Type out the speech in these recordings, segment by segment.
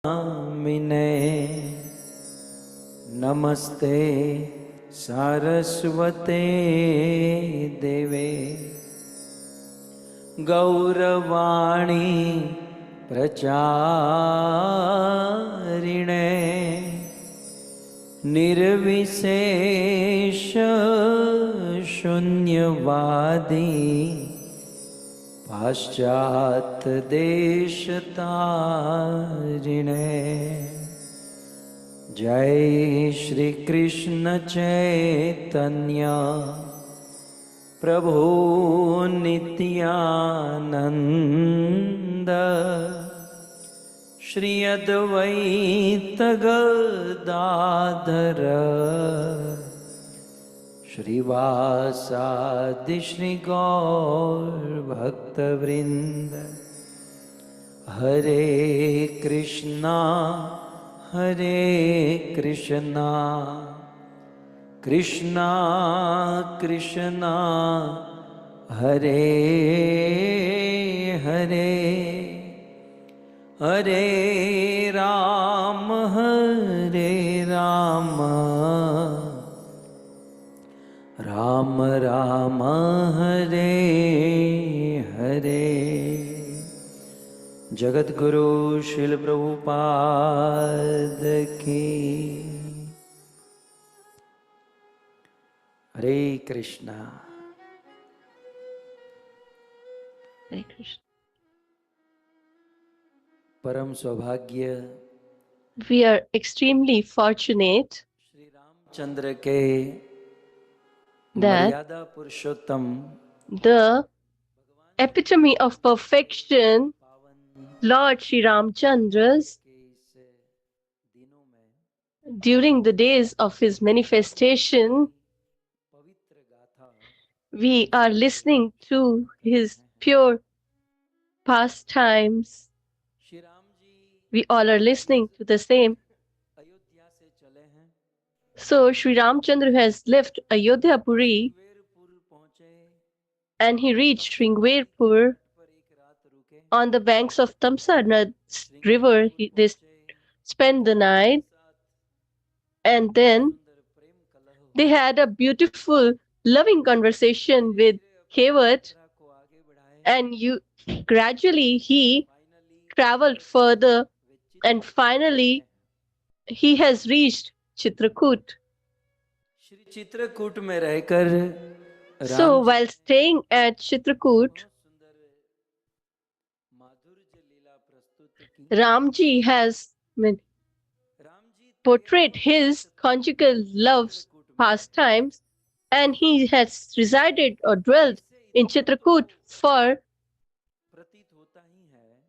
मिने नमस्ते सारस्वते देवे गौरवाणी प्रचारिणे निर्विशेष शून्यवादी पाश्चात देशतारिणे जय श्री कृष्ण चैतन्य प्रभु नित्यानंद श्री अद्वैत गदाधर श्रीवासादि श्री गौर भक्तवृंद हरे कृष्णा कृष्णा कृष्णा हरे हरे हरे राम राम राम हरे हरे। जगत गुरु श्रील प्रभुपाद की। हरे कृष्णा। हरे कृष्ण। परम सौभाग्य। We are extremely fortunate Shri Ramchandra के that मर्यादा पुरुषोत्तम the epitome of perfection, Lord Sri Ramchandra's, during the days of his manifestation, we are listening to his pure pastimes. We all are listening to the same. So Sri Ramchandra has left Ayodhya Puri and he reached Ringwerpur. On the banks of Tamsa river. They spent the night, and then they had a beautiful, loving conversation with Kevat, and gradually he traveled further, and finally he has reached Chitrakoot. Chitrakoot में रहकर So while staying at Chitrakoot, Ramji has portrayed his conjugal love's pastimes, and he has resided or dwelled in Chitrakoot for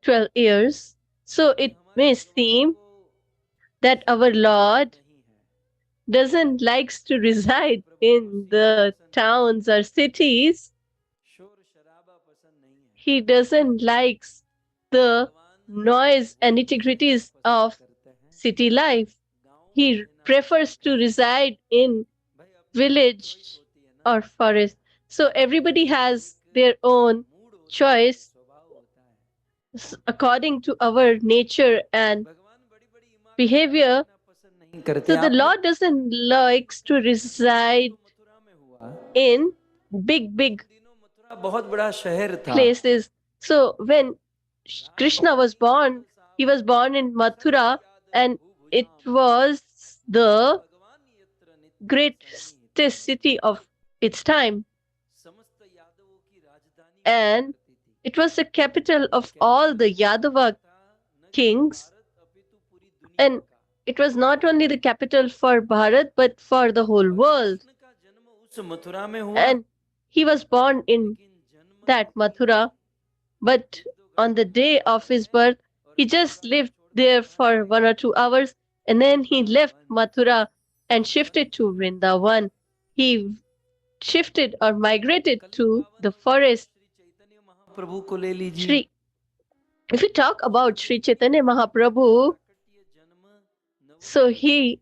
12 years. So it may seem that our Lord doesn't likes to reside in the towns or cities. He doesn't likes the noise and nitty-gritties of city life. He prefers to reside in village or forest. So everybody has their own choice according to our nature and behavior. So the Lord doesn't likes to reside in big places. So when Krishna was born, he was born in Mathura, and it was the greatest city of its time, and it was the capital of all the Yadava kings, and it was not only the capital for Bharat but for the whole world. And he was born in that Mathura, but on the day of his birth, he just lived there for 1 or 2 hours, and then he left Mathura and shifted to Vrindavan. He shifted or migrated to the forest. If we talk about Sri Chaitanya Mahaprabhu, so he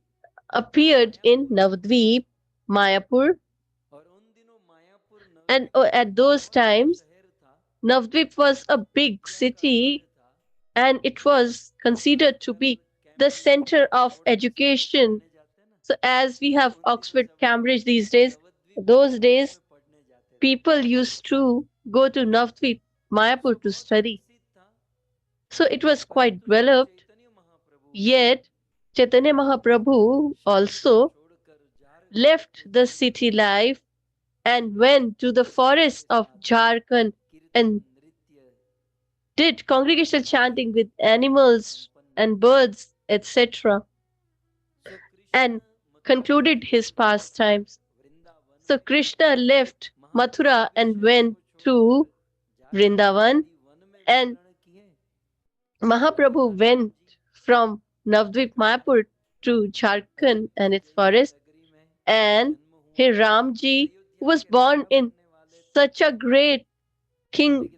appeared in Navadvip, Mayapur, and at those times Navadvip was a big city, and it was considered to be the center of education. So, as we have Oxford, Cambridge these days, those days people used to go to Navdvip, Mayapur to study. So, it was quite developed. Yet, Chaitanya Mahaprabhu also left the city life and went to the forest of Jharkhand and did congregational chanting with animals and birds, etc., and concluded his pastimes. So Krishna left Mathura and went to Vrindavan, and Mahaprabhu went from Navdvip Mayapur to Jharkhand and its forest, and here Ramji, who was born in such a great kingdom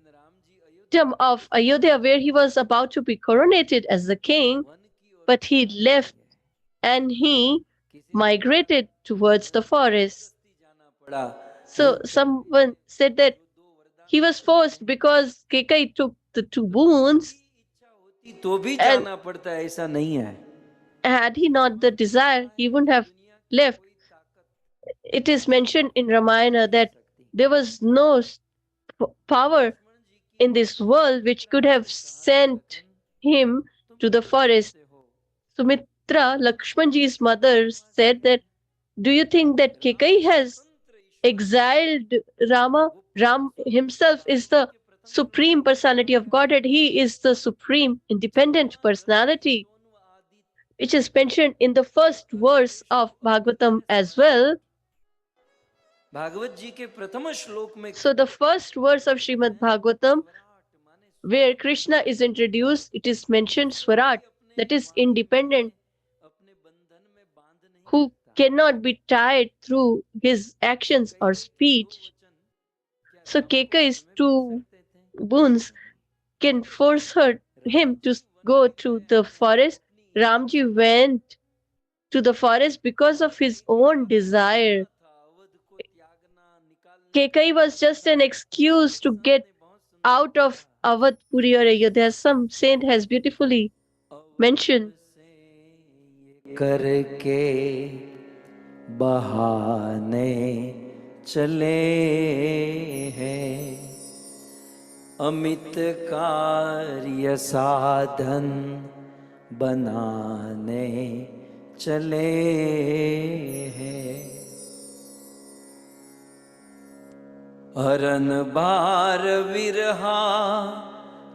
of Ayodhya where he was about to be coronated as the king, but he left and he migrated towards the forest. So someone said that he was forced because Kekai took the two boons, तो भी and जाना पड़ता है, ऐसा नहीं है। had he not the desire, he wouldn't have left. It is mentioned in Ramayana that there was no power in this world which could have sent him to the forest. Sumitra, Lakshmanji's mother, said that, do you think that Kekai has exiled Rama? Ram himself is the supreme personality of Godhead. He is the supreme independent personality, which is mentioned in the first verse of Bhagavatam as well. Bhagavat जी के प्रथम श्लोक में So the first verse of Srimad Bhagavatam, where Krishna is introduced, it is mentioned Swarat, that is independent, who cannot be tied through his actions or speech. So Kekai's two boons can force him to go to the forest. Ramji went to the forest because of his own desire. Kekai was just an excuse to get out of Awadhpuri or Ayodhya. Some saint has beautifully mentioned. करके बहाने चले हैं, अमित कार्य साधन बनाने चले हैं। हरन बार विरहा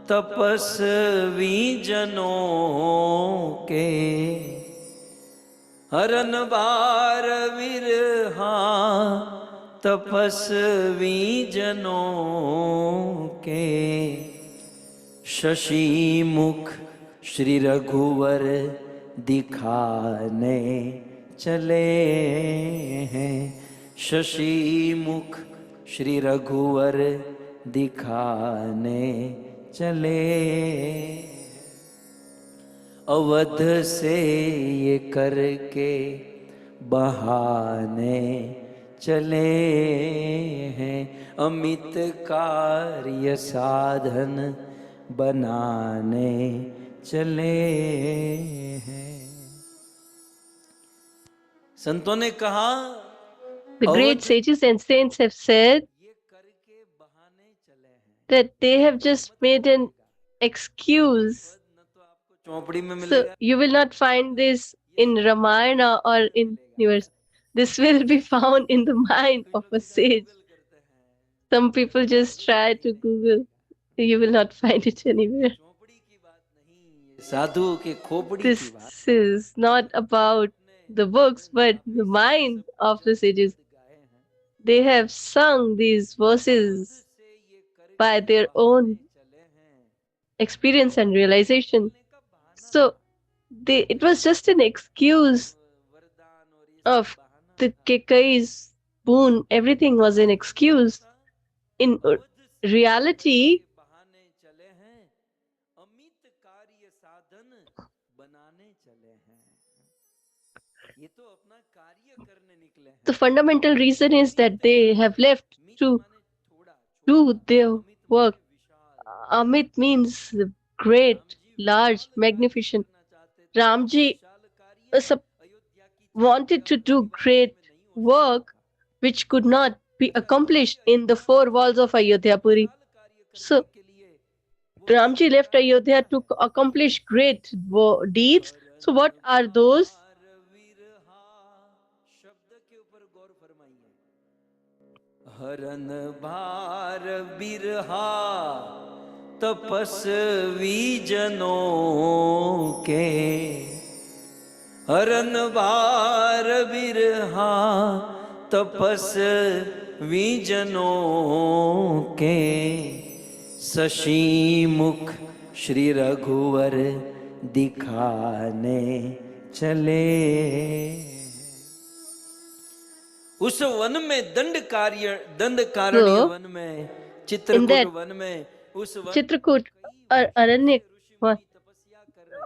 तपस्वी जनों के, हरन बार विरहा तपस्वी जनों के, शशि मुख श्री रघुवर दिखाने चले हैं, शशि मुख श्री रघुवर दिखाने चले। अवध से ये करके बहाने चले हैं, अमित कार्य साधन बनाने चले हैं। संतों ने कहा, The great sages and saints have said that they have just made an excuse. So you will not find this in Ramayana or in universe. This will be found in the mind of a sage. Some people just try to Google. You will not find it anywhere. This is not about the books, but the mind of the sages. They have sung these verses by their own experience and realization. So it was just an excuse of the Kekai's boon. Everything was an excuse. In reality, the fundamental reason is that they have left to do their work. Amit means great. large, magnificent. Ramji uh, sup- wanted to do great work which could not be accomplished in the four walls of Ayodhya Puri. So Ramji left Ayodhya to accomplish great deeds. So what are those? शब्द के ऊपर गौर फरमाइए। हरन भार बिरहा तपस्वी जनों के, हरन भार बिरहा तपस्वी जनों के, शशि मुख श्री रघुवर दिखाने चले। उस वन में दंडकारण्य So वन में, in चित्रकूट that वन में, उस one Chitrakoot or Aranya,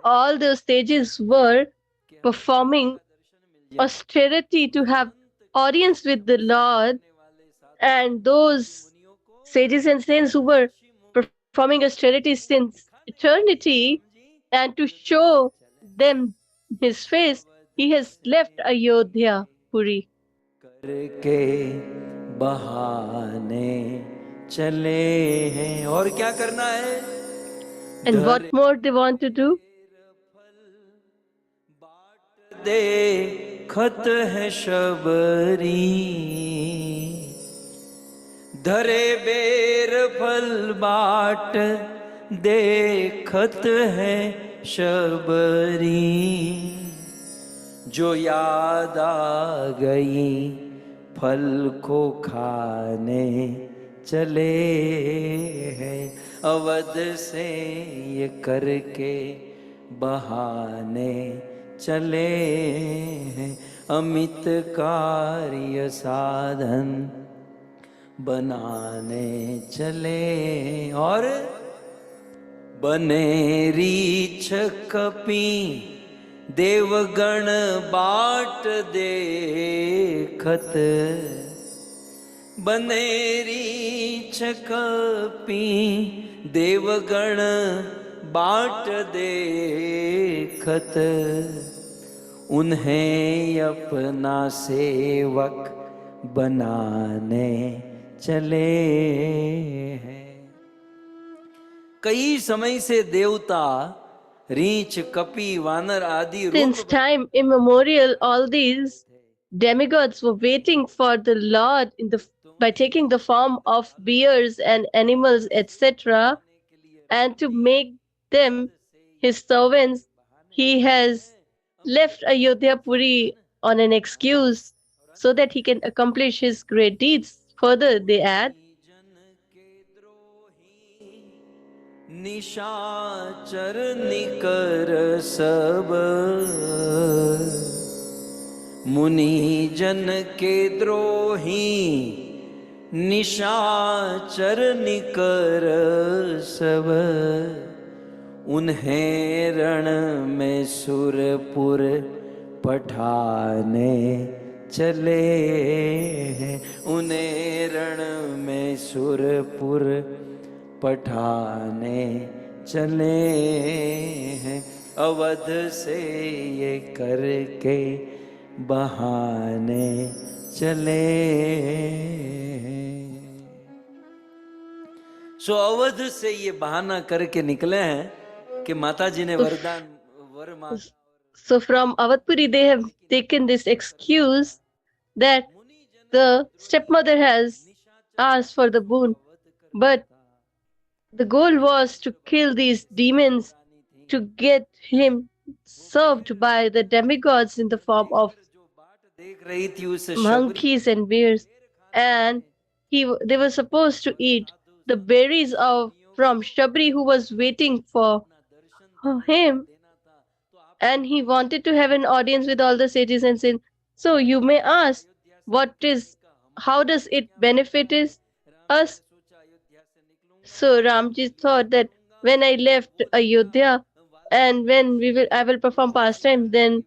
all those stages were performing austerity to have audience with the Lord, and those sages and saints who were performing austerity since eternity, and to show them his face, he has left Ayodhya Puri. करके बहाने चले हैं। और क्या करना है? And what more they want to do? बाट दे खत है शबरी, धरे बेर फल बाट देखत है शबरी, जो याद आ गई फल को खाने चले हैं, अवध से ये करके बहाने चले हैं, अमित कार्य साधन बनाने चले। और बने रीछ कपी देवगण बाट देखत, बनेरी छकपी देवगण बाट देखत, उन्हें अपना सेवक बनाने चले हैं। कई समय से देवता रीछ कपि वानर आदि Since time immemorial, all these demigods were waiting for the Lord by taking the form of bears and animals, etc., and to make them his servants. He has left Ayodhya Puri on an excuse so that he can accomplish his great deeds. Further, they add, निशाचर निकर सब, मुनि जन के द्रोही निशाचर निकर सब, उन्हें रण में सुरपुर पठाने चले हैं, उन्हें रण में सुरपुर पठाने चले हैं, अवध से ये करके बहाने चले हैं। सो अवध से ये बहाना करके निकले हैं कि माता जी ने वरदान वर मांगा। So from Awadpuri, they have taken this excuse that the stepmother has asked for the boon, but the goal was to kill these demons to get him served by the demigods in the form of monkeys and bears, and they were supposed to eat the berries of from Shabri, who was waiting for him, and he wanted to have an audience with all the sages and saints. So you may ask, how does it benefit us? So Ramji thought that when I left Ayodhya and when I will perform pastimes, then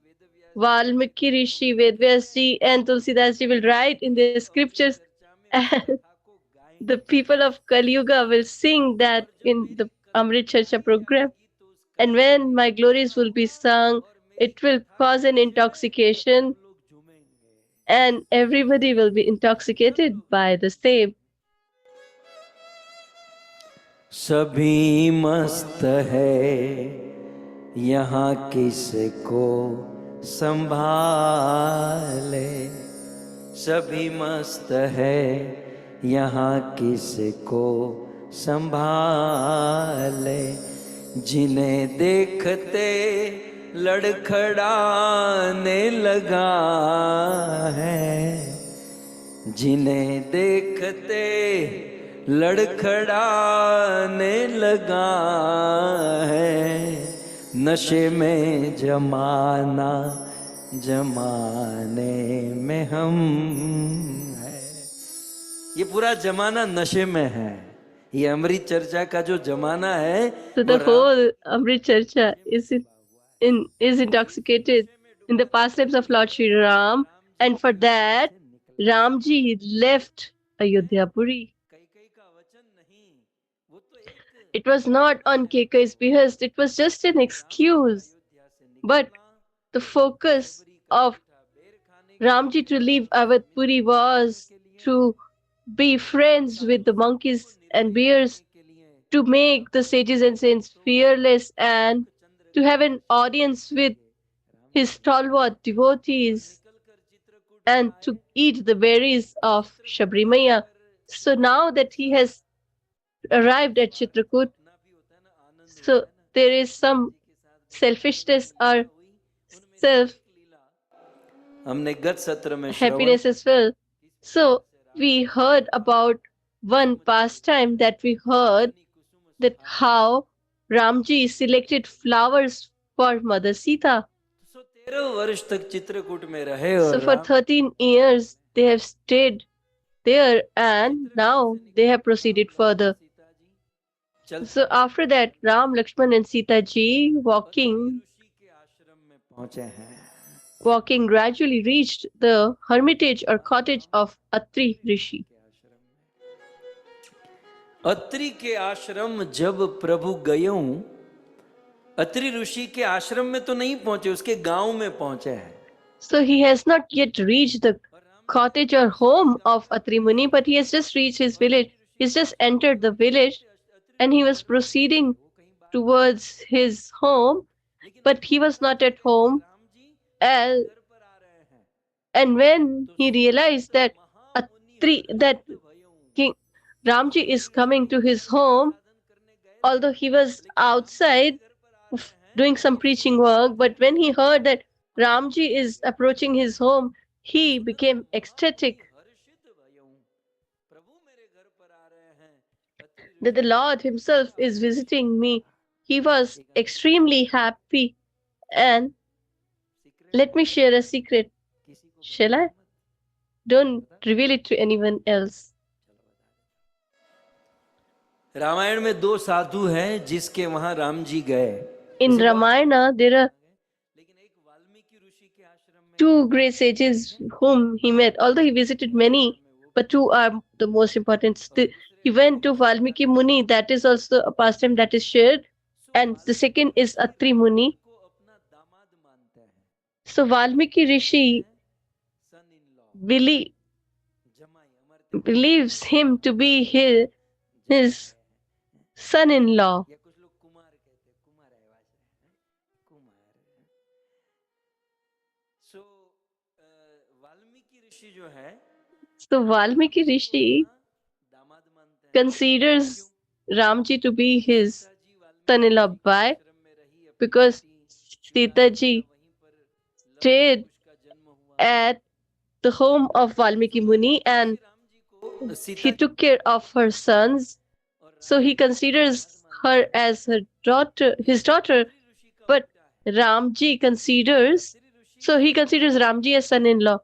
Valmiki Rishi, Vedvyas ji and Tulsidas ji will write in their scriptures, and the people of Kali Yuga will sing that in the Amrit Charsha program. And when my glories will be sung, it will cause an intoxication, and everybody will be intoxicated by the same. सभी मस्त है यहाँ किसको संभाले, सभी मस्त है यहाँ किसको संभाले, जिन्हें देखते लड़खड़ाने लगा है, जिन्हें देखते लड़खड़ाने लगा है, नशे में जमाना जमाने में हम है। ये पूरा जमाना नशे में है, ये अमृत चर्चा का जो जमाना है। So the whole Amrit Charcha is intoxicated in the pastimes of Lord Shri Ram, and for that Ramji left Ayodhya Puri. It was not on Kekai's behest, it was just an excuse. But the focus of Ramji to leave Awadhpuri was to be friends with the monkeys and bears, to make the sages and saints fearless, and to have an audience with his stalwart devotees, and to eat the berries of Shabrimaya. So now that he has arrived at Chitrakoot, so there is some selfishness or self हमने गत सत्र में happiness as well. So we heard about one pastime that we heard, that how Ramji selected flowers for Mother Sita. 13 वर्ष तक चित्रकूट में रहे So और for 13 years they have stayed there, and now they have proceeded further. So after that, Ram, Lakshman and Sita ji walking gradually reached the hermitage or cottage of Atri Rishi. Atri के आश्रम जब प्रभु गयों, अत्रि ऋषि के आश्रम में तो नहीं पहुंचे, उसके गांव में पहुंचे हैं. So he has not yet reached the cottage or home of Atri Muni, but he has just reached his village. He's just entered the village and he was proceeding towards his home, but he was not at home. And when he realized that King Ramji is coming to his home, although he was outside doing some preaching work, but when he heard that Ramji is approaching his home, he became ecstatic that the Lord himself is visiting me. He was extremely happy. And let me share a secret. Shall I? Don't reveal it to anyone else. Ramayan में 2 साधु हैं जिसके वहां राम जी गए. In Ramayana, there are 2 great sages whom he met. Although he visited many, but 2 are the most important. He went to Valmiki Muni, that is also a pastime that is shared, and the second is Atri Muni. So Valmiki Rishi believes him to be his son-in-law. So Valmiki Rishi considers Ramji to be his son-in-law. Why? Because Sita ji stayed at the home of Valmiki Muni and he took care of her sons. So he considers her as his daughter, but Ramji considers Ramji as son-in-law.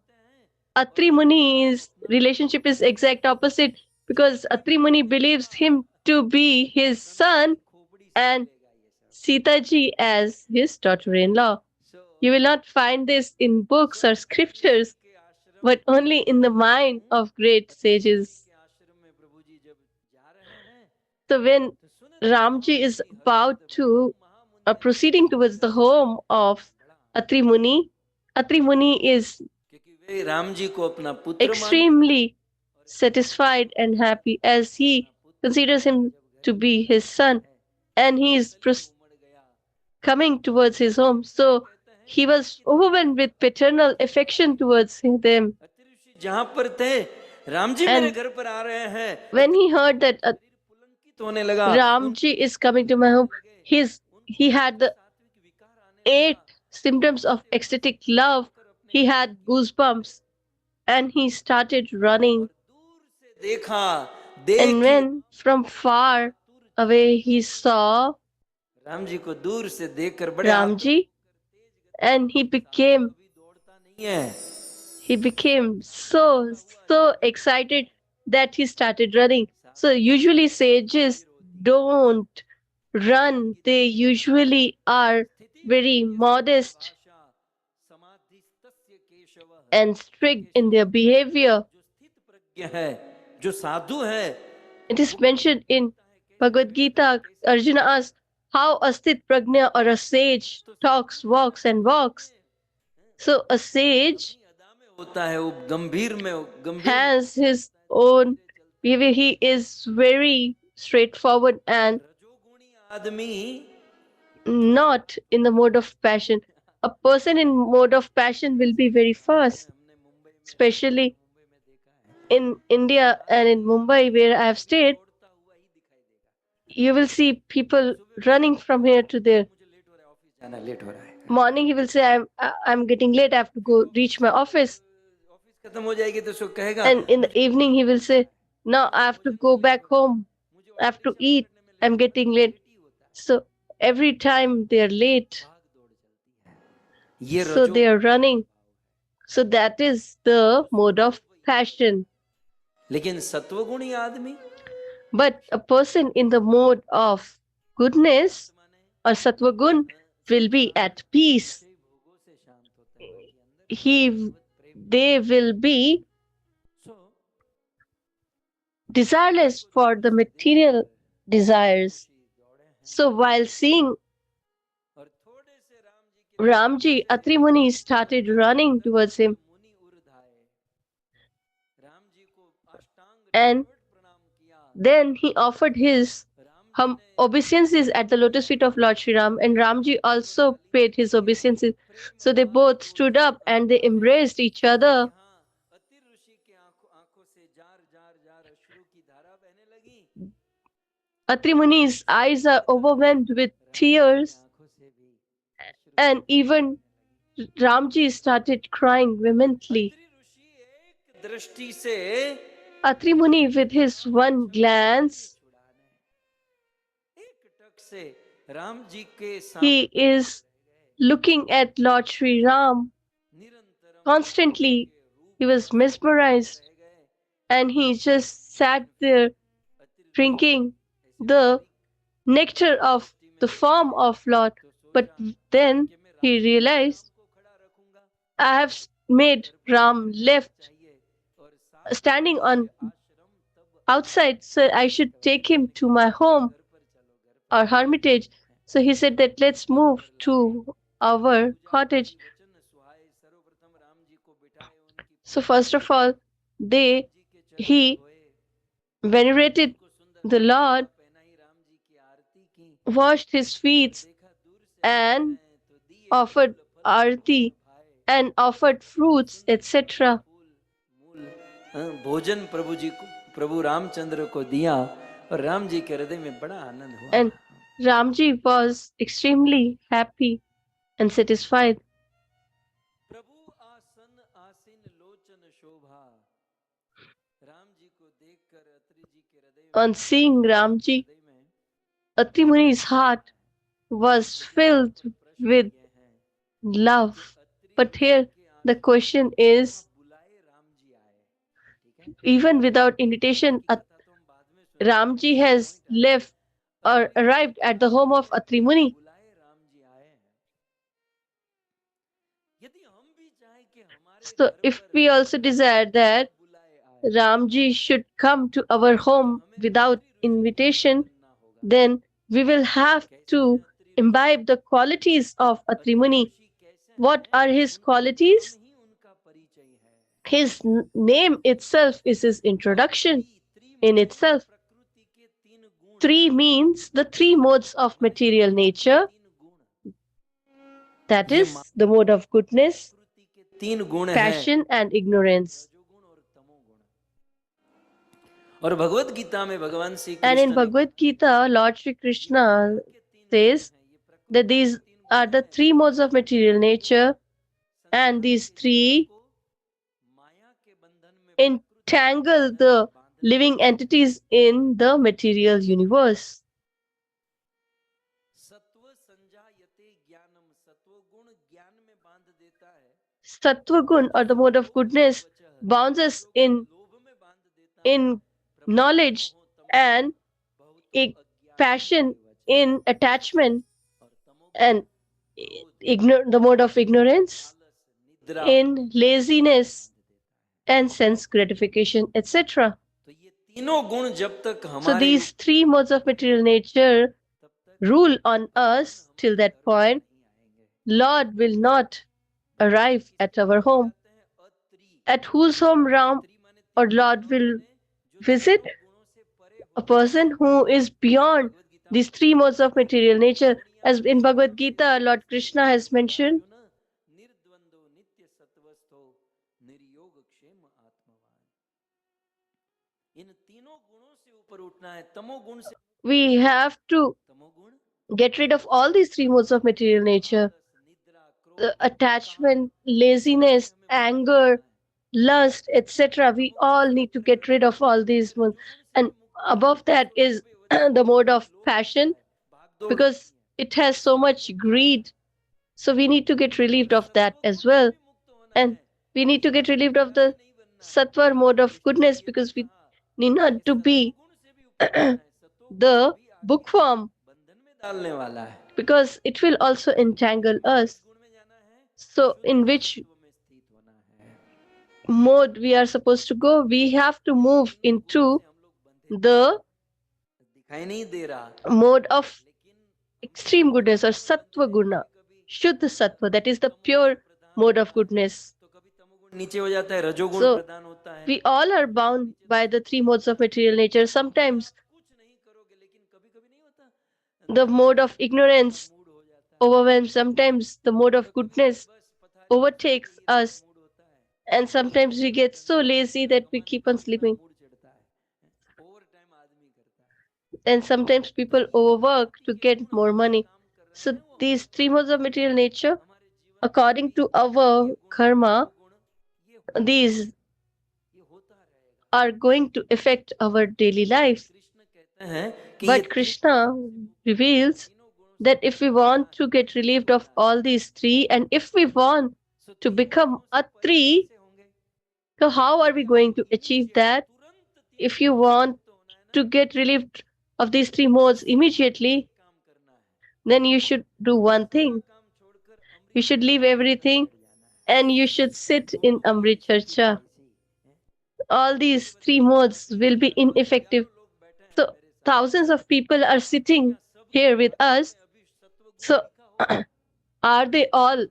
Atri Muni's relationship is exact opposite, because Atri Muni believes him to be his son and Sita ji as his daughter-in-law. You will not find this in books or scriptures, but only in the mind of great sages. So when Ramji is about to proceeding towards the home of Atri Muni. Atri Muni is क्योंकि वे राम जी को अपना पुत्र मानते extremely satisfied and happy as he considers him to be his son, and he is coming towards his home. So he was overwhelmed with paternal affection towards them. अति ऋषि जहाँ पर थे, राम जी मेरे And घर पर आ रहे हैं, when he heard that पुलकित होने लगा। Ramji is coming to my home, he had the सात्विक विकार आने 8 symptoms of ecstatic love. He had goosebumps and he started running. दूर से देखा, And देख when from far away he saw Ram ji को दूर से देखकर बड़े Ramji, and he became कभी दौड़ता नहीं है। so excited that he started running. So usually sages don't run. They usually are very modest समाधिस्तस्य केशवः, and strict in their behavior. जो स्थित प्रज्ञ है, जो साधु है, It is mentioned in Bhagavad Gita. Arjuna asked how a sthit prajna or a sage talks, walks, and walks. So a sage अपनी अदा में होता है, वो गंभीर में गंभीर has his own behavior. He is very straightforward and रजोगुणी आदमी not in the mode of passion. A person in mode of passion will be very fast, हमने मुंबई में especially देखा है, in India and in Mumbai where I have stayed. दौड़ता हुआ ही दिखाई देगा। You will see people running from here to there. मुझे late हो रहा है, ऑफिस जाना लेट हो रहा है। Morning he will say I'm getting late. I have to go reach my office. Office खत्म हो जाएगी तो उसको कहेगा, And in the evening he will say no, I have to go back home. I have to eat. I'm getting late. So every time they are late, ये so रजो they are running. So that is the mode of passion. लेकिन सत्वगुणी आदमी But a person in the mode of goodness or sattva gun will be at peace. भोगों से शांत होता है, बाकी अंदर They will be so desireless for the material desires. So while seeing और थोड़े से राम जी के Ramji, Atri Muni started running towards him, मुनि उर्धाए, राम जी को अष्टांग and प्रणाम किया। then he offered his Ram obeisances at the lotus feet of Lord Sri Ram, and Ramji also paid his obeisances. So they both stood up and they embraced each other. हाँ, अति ऋषि के आंखों से jar jar jar अश्रु की धारा बहने लगी। Atri Muni's eyes are overwhelmed with tears, आंखों से भी and even Ramji started crying vehemently. Atri ऋषि एक दृष्टि से Atri Muni, with his one glance, एक टक से राम जी के he is looking at Lord Sri Ram. निरंतरम Constantly, he was mesmerized, रह गए। and he just sat there drinking the nectar of the form of Lord. But then he realized, I have made Ram left standing on outside, so I should take him to my home or hermitage. So he said that let's move to our cottage. So first of all, he venerated the Lord, washed his feet, and offered arti and offered fruits, etc. भोजन प्रभु जी को, प्रभु रामचंद्र को दिया और राम जी के हृदय में बड़ा आनंद हुआ। And Ramji was extremely happy and satisfied. प्रभु आसन आसीन लोचन शोभा, राम जी को देखकर अत्रि जी के हृदय On seeing Ramji, Atri Muni's heart was filled with love. But here the question is, even without invitation, Ramji has left or arrived at the home of Atri Muni. So if we also desire that Ramji should come to our home without invitation, then we will have to imbibe the qualities of Atri Muni. What are his qualities? His name itself is his introduction in itself. Three means the three modes of material nature, that ये is, the mode of goodness, तीन गुण हैं, passion, and ignorance. रजोगुण और तमोगुण। और भगवत गीता में भगवान श्री And in कृष्ण ने Bhagavad Gita, Lord Sri Krishna says that these are the three modes of material nature, and these three entangle the living entities in the material universe. सत्व संजायते ज्ञानम, सत्वगुण ज्ञान में बांध देता है, Sattva gun, or the mode of goodness, bounds us in लोभ में बांध देता है, knowledge and passion in attachment, और तमोगुण and the mode of ignorance निद्रा, in laziness and sense gratification, etc. तो ये तीनों गुण जब तक So हमारे these three modes of material nature rule on us till that point. Lord will not arrive at our home. At whose home Ram or Lord will visit? A person who is beyond these three modes of material nature. As in Bhagavad Gita, Lord Krishna has mentioned, निर्द्वंदो नित्य सत्वस्थो निर्योग क्षेम आत्मवान। इन तीनों गुणों से ऊपर उठना है, तमोगुण से we have to तमोगुण get rid of all these three modes of material nature. The attachment, laziness, anger, lust, etc. We all need to get rid of all these modes. And above that is the mode of passion, because it has so much greed. So we need to get relieved of that as well. And we need to get relieved of the sattva mode of goodness, because we need not to be the bookworm, डालने वाला है, because it will also entangle us. So in which mode we are supposed to go? We have to move into the दिखाई नहीं दे रहा, mode of extreme goodness, or sattva guna, shuddha sattva, that is the pure mode of goodness. तो कभी तमोगुण नीचे हो जाता है, रजोगुण So प्रदान होता है। we all are bound by the three modes of material nature. Sometimes कुछ नहीं करोगे, लेकिन कभी कभी नहीं होता, the mode of ignorance mood हो जाता है, overwhelms, sometimes the mode of goodness बस पथारी overtakes us, मूड होता है, and sometimes we get so lazy that we keep on sleeping. Mood चढ़ता है, ओवर टाइम आदमी करता है, And sometimes people overwork to get more money. So these three modes of material nature, हमारे जीवन according to our karma, गुण these ये होता रहेगा। are going to affect our daily life. Krishna कहते हैं कि ये But Krishna reveals that if we want to get relieved of all these three, and if we want to become a three, so how are we going to achieve that? If you want to get relieved of these three modes immediately, then you should do one thing. You should leave everything and you should sit in Amrit Charcha. All these three modes will be ineffective. So thousands of people are sitting here with us. So are they all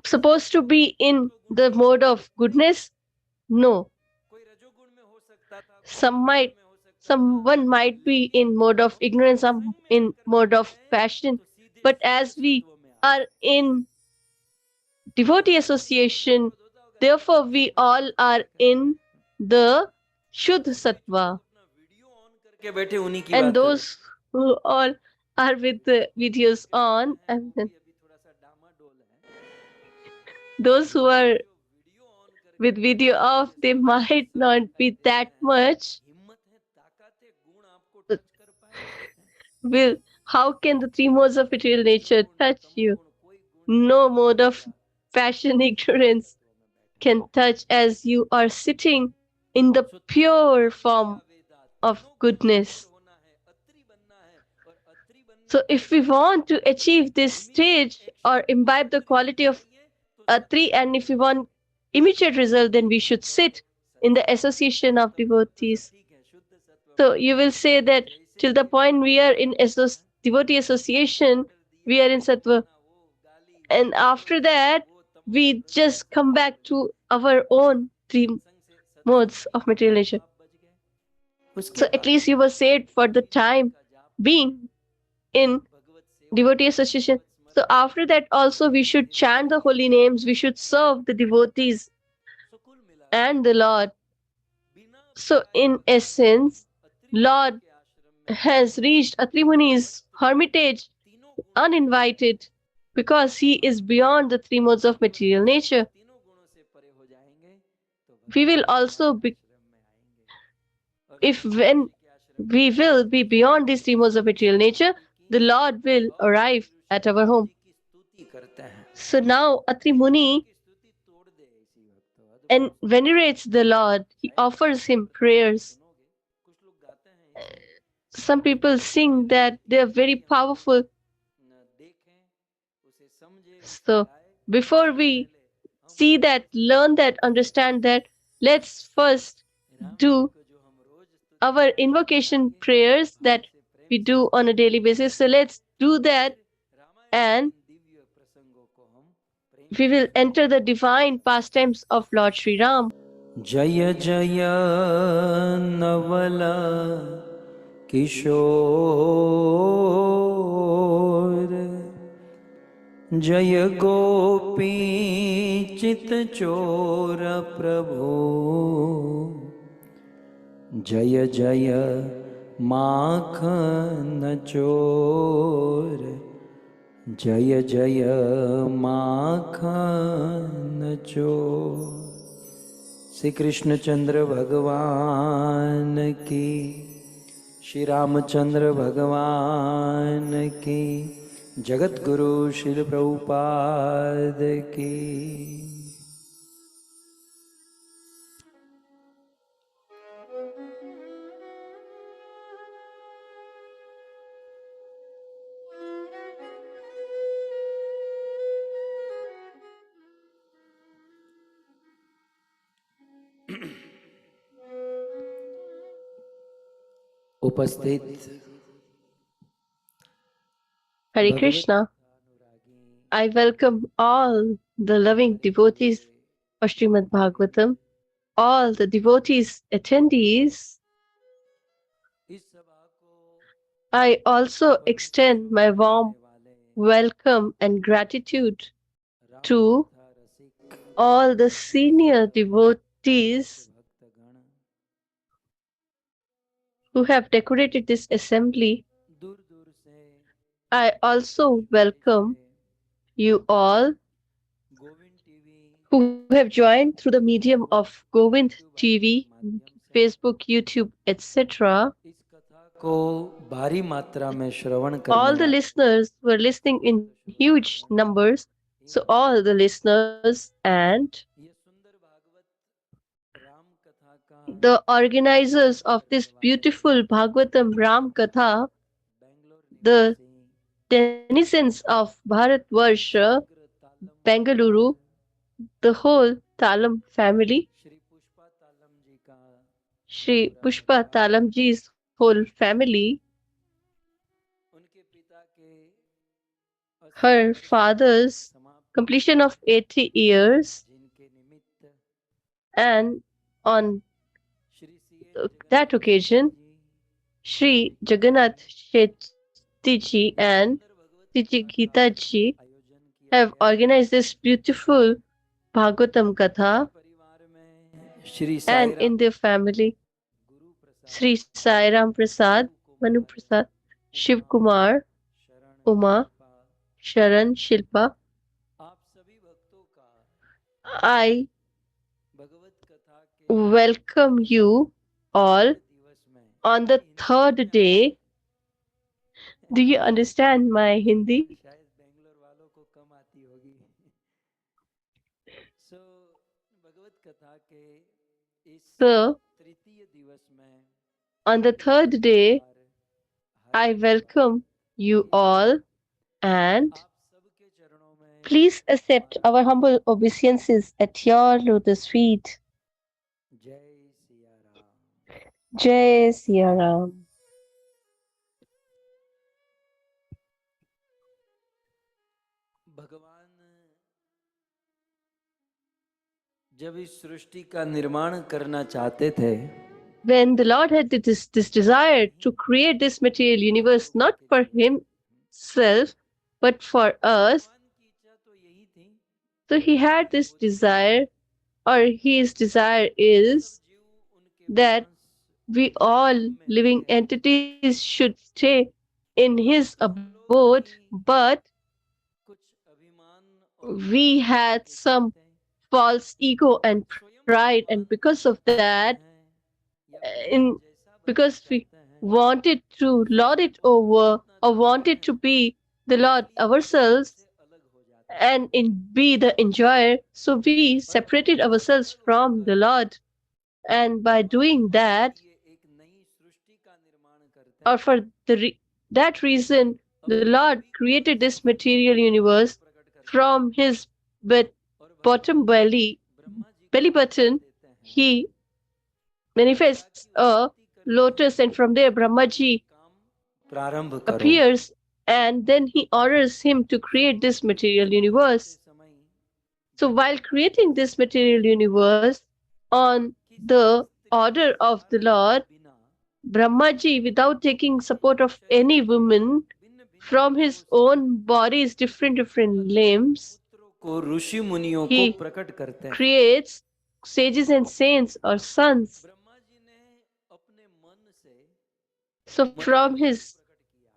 supposed to be in the mode of goodness? No. Someone might be in mode of ignorance, some in mode of passion. But as we are in devotee association, therefore we all are in the Shuddha Sattva. And those who all are with the videos on, and then those who are with video off, they might not be that much. Will, how can the three modes of material nature touch you? No mode of passion, ignorance can touch, as you are sitting in the pure form of goodness. So if we want to achieve this stage or imbibe the quality of Atri, and if we want immediate result, then we should sit in the association of devotees. So you will say that till the point we are in devotee association, we are in sattva. And after that, we just come back to our own three modes of material nature. उसके So at बाद least you were saved for the time being in devotee association. So after that also we should chant the holy names, we should serve the devotees and the Lord. So in essence, Lord has reached Atri Muni's hermitage uninvited because he is beyond the three modes of material nature. We will also be, if when we will be beyond these three modes of material nature, the Lord will arrive at our home. So now Atri Muni and venerates the Lord. He offers him prayers. Some people sing that they are very powerful. So before we see that, learn that, understand that, let's first do our invocation prayers that we do on a daily basis. So let's do that and we will enter the divine pastimes of Lord Sri Ram. जय जय नवल किशोर जय गोपी चित चोर प्रभु जय जय माखन चोर जय जय माखन चोर। श्री कृष्णचंद्र भगवान की, श्री रामचंद्र भगवान की, जगत गुरु श्रील प्रभुपाद की। उपस्थित Hare Krishna. I welcome all the loving devotees of Srimad Bhagavatam, all the devotees attendees. I also extend my warm welcome and gratitude to all the senior devotees who have decorated this assembly. I also welcome you all who have joined through the medium of Govind TV, Facebook, YouTube, etc. को भारी मात्रा में श्रवण करने All the listeners were listening in huge numbers. So all the listeners and the organizers of this beautiful Bhagavatam Ram Katha, the denizens of Bharatvarsha, Bengaluru, the whole Talam family, Shri Pushpa Talamji's whole family, her father's completion of 80 years, and on that occasion, Shri Jagannath Shetiji and Sri Gita ji have organized this beautiful Bhagavatam Katha, and in their family, Sri Sai Ram Prasad, Manu Prasad, Shiv Kumar, Uma, Sharan, Shilpa. I welcome you all on the third day. Do you understand my Hindi? So, on the third day, I welcome you all and please accept our humble obeisances at your lotus feet. Jai Siya Ram. भगवान जब इस सृष्टि का निर्माण करना चाहते थे, When the Lord had this desire to create this material universe not for himself but for us, भगवान की इच्छा तो यही थी so he had this desire, or his desire सब is जीव उनके that पास we उनके all धाम में living रहे। entities should stay in his हम लोग abode, भी but कुछ अभिमान और we अहंकार had के some चलते false ego and स्वयं pride, and भगवान because of बनते that, हैं या भगवान in जैसा बनना because we चाहते हैं, wanted to lord स्वयं it को over इतना or जानते wanted हैं, to be the Lord इसलिए भगवान ourselves से अलग हो जाते हैं। and in be the enjoyer, so we और separated भगवान से ourselves अलग from होकर the Lord. And by भगवान doing हमारे that, लिए एक नई सृष्टि का निर्माण करते or हैं। for that reason, the अपनी Lord नाभि कमल created से this ब्रह्मा material जी के रूप को universe प्रकट करते हैं from his but और bottom भगवान ब्रह्मा जी को belly आज्ञा button. देते हैं He manifests ताकि a उत्पत्ति करने lotus, and from there ये Brahmaji काम प्रारंभ करो। appears, and then he orders him to create this शुरू material शुरू में करते universe. समय So while भगवान creating this material universe on किसी the स्त्री के order of the सहारा लिए Lord, बिना Brahmaji, without taking support of any शरीरों का woman, भिन्न भिन्न from अंगों his से own body's different अद्भुत limbs, पुत्रों को ऋषि मुनियों को he प्रकट करते हैं। creates sages and saints or sons. Brahma ji ने अपने मन से So from मनुष्यों को his प्रकट किया,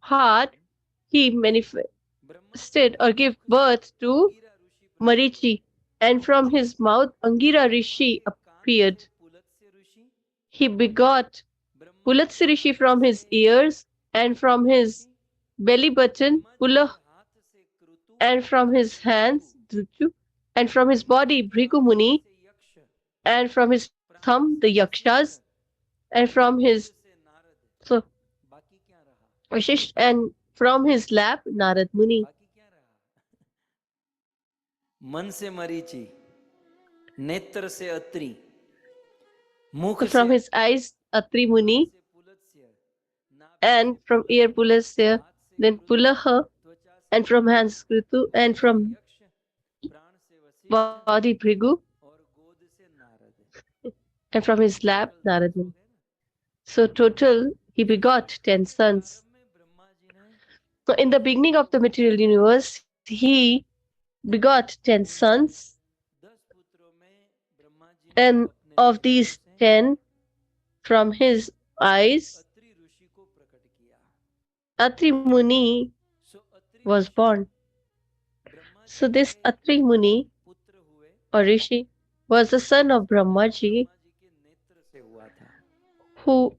heart, लेकिन he ब्रह्मा जी manifested के or gave मुख से birth to अंगिरा ऋषि प्रकट हुए, Marichi, and from his mouth Angira Brahma Rishi के कान से appeared. Pulastya Rishi, He begot Brahma के Pulatsi Rishi नाभि from से his ears, and from Ritu his Rishi, belly button Brahma ji के Pulah, हाथ से क्रतु and from his अर्थात Bhrigu, hands Dhrutu, and from his Brahma ji body के Bhrigu अंगूठे Muni, से यक्ष, and from his thumb प्राण the से Yakshas, वशिष्ठ and और from गोद his से नारद। so बाकी क्या रहा? Vashish, and from his lap Narad Muni. बाकी क्या रहा? मन से मरीचि, नेत्र से अत्रि, मुख So से from his eyes Atri can't Muni, से पुलत्स्य, नाभि से and from ear Pulaha, Pulasya, हाथ से then क्रतु, Pulaha, त्वचा से and from Bhrigu, hands Kritu, and मुख से from यक्ष, प्राण से वशिष्ठ body Bhrigu, और गोद से Narad. and from his lap total 10 Narad हो Muni. गए ना। So total he begot सृष्टि 10 के sons. प्रारंभ में ब्रह्मा जी ने So in the beginning of the material universe, he begot 10 उन sons, 10 पुत्रों में ब्रह्मा जी ने and अपने of नेत्रों these से 10, from his eyes, अत्रि ऋषि को प्रकट किया। Atri Muni so Atri was Rishi born. Brahma ji So के this Atri Muni पुत्र हुए or Rishi was the son of Brahmaji, Brahma ji के नेत्र से हुआ था। who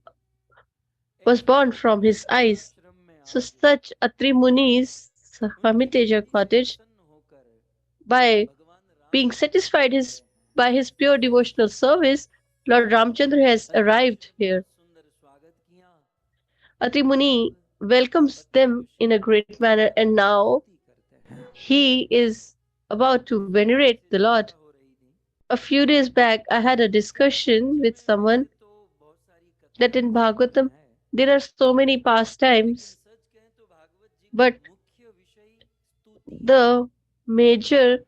was ऐसे born from his इस eyes. आश्रम में So आओगे, such Atri Muni's उनकी hermitage or भक्ति से cottage, प्रसन्न होकर by भगवान राम being satisfied पधारे his हैं। by his pure devotional service, Lord Ramchandra has Atri Rishi arrived ने बहुत here. सुंदर स्वागत किया Atri और Muni अब welcomes Atri them Rishi in a great manner, उनकी and now स्तुति करते हैं। he is about to कुछ दिन venerate ऐसे the चर्चा Lord. हो रही थी A few days back, I had a कि discussion राज्य with में वैसे someone तो बहुत सारी that कथाएं in प्रसंग Bhagavatam हैं, there are so many लेकिन pastimes, सच कहें तो भागवत जी का but मुख्य विषय स्तुति है, the प्रार्थना major है।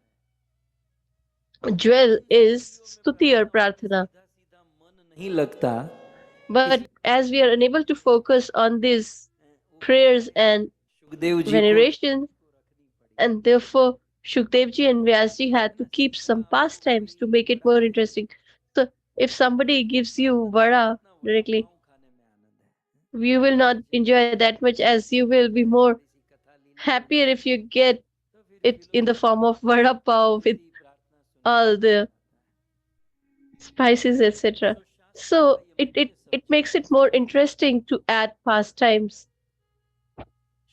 jewel इन is स्तुतियों में stuti or प्रार्थनाओं में prarthana. सीधा सीधा मन नहीं लगता, But as we are unable to focus on these वो prayers बातें and सुखदेव जी को veneration, रखनी पड़ी। and therefore Shukdevji and Vyasji had to वरना keep सीधा some आपको pastimes to कोई make it vada more they they interesting. So if somebody gives तो you उतना vada उतना वड़ा directly, पाव खाने में आनंद you will है। not enjoy that much, as you will be more थोड़ी सी कथा लीला हो happier जाए if you get तो फिर it in the फिलोसफी forम of vada pav with स्तुति प्रार्थना सुनने में all मजा the आता spices, है। etc. सो शास्त्रों का So ये it मुख्य it makes सब्जेक्ट है। it more interesting to add pastimes.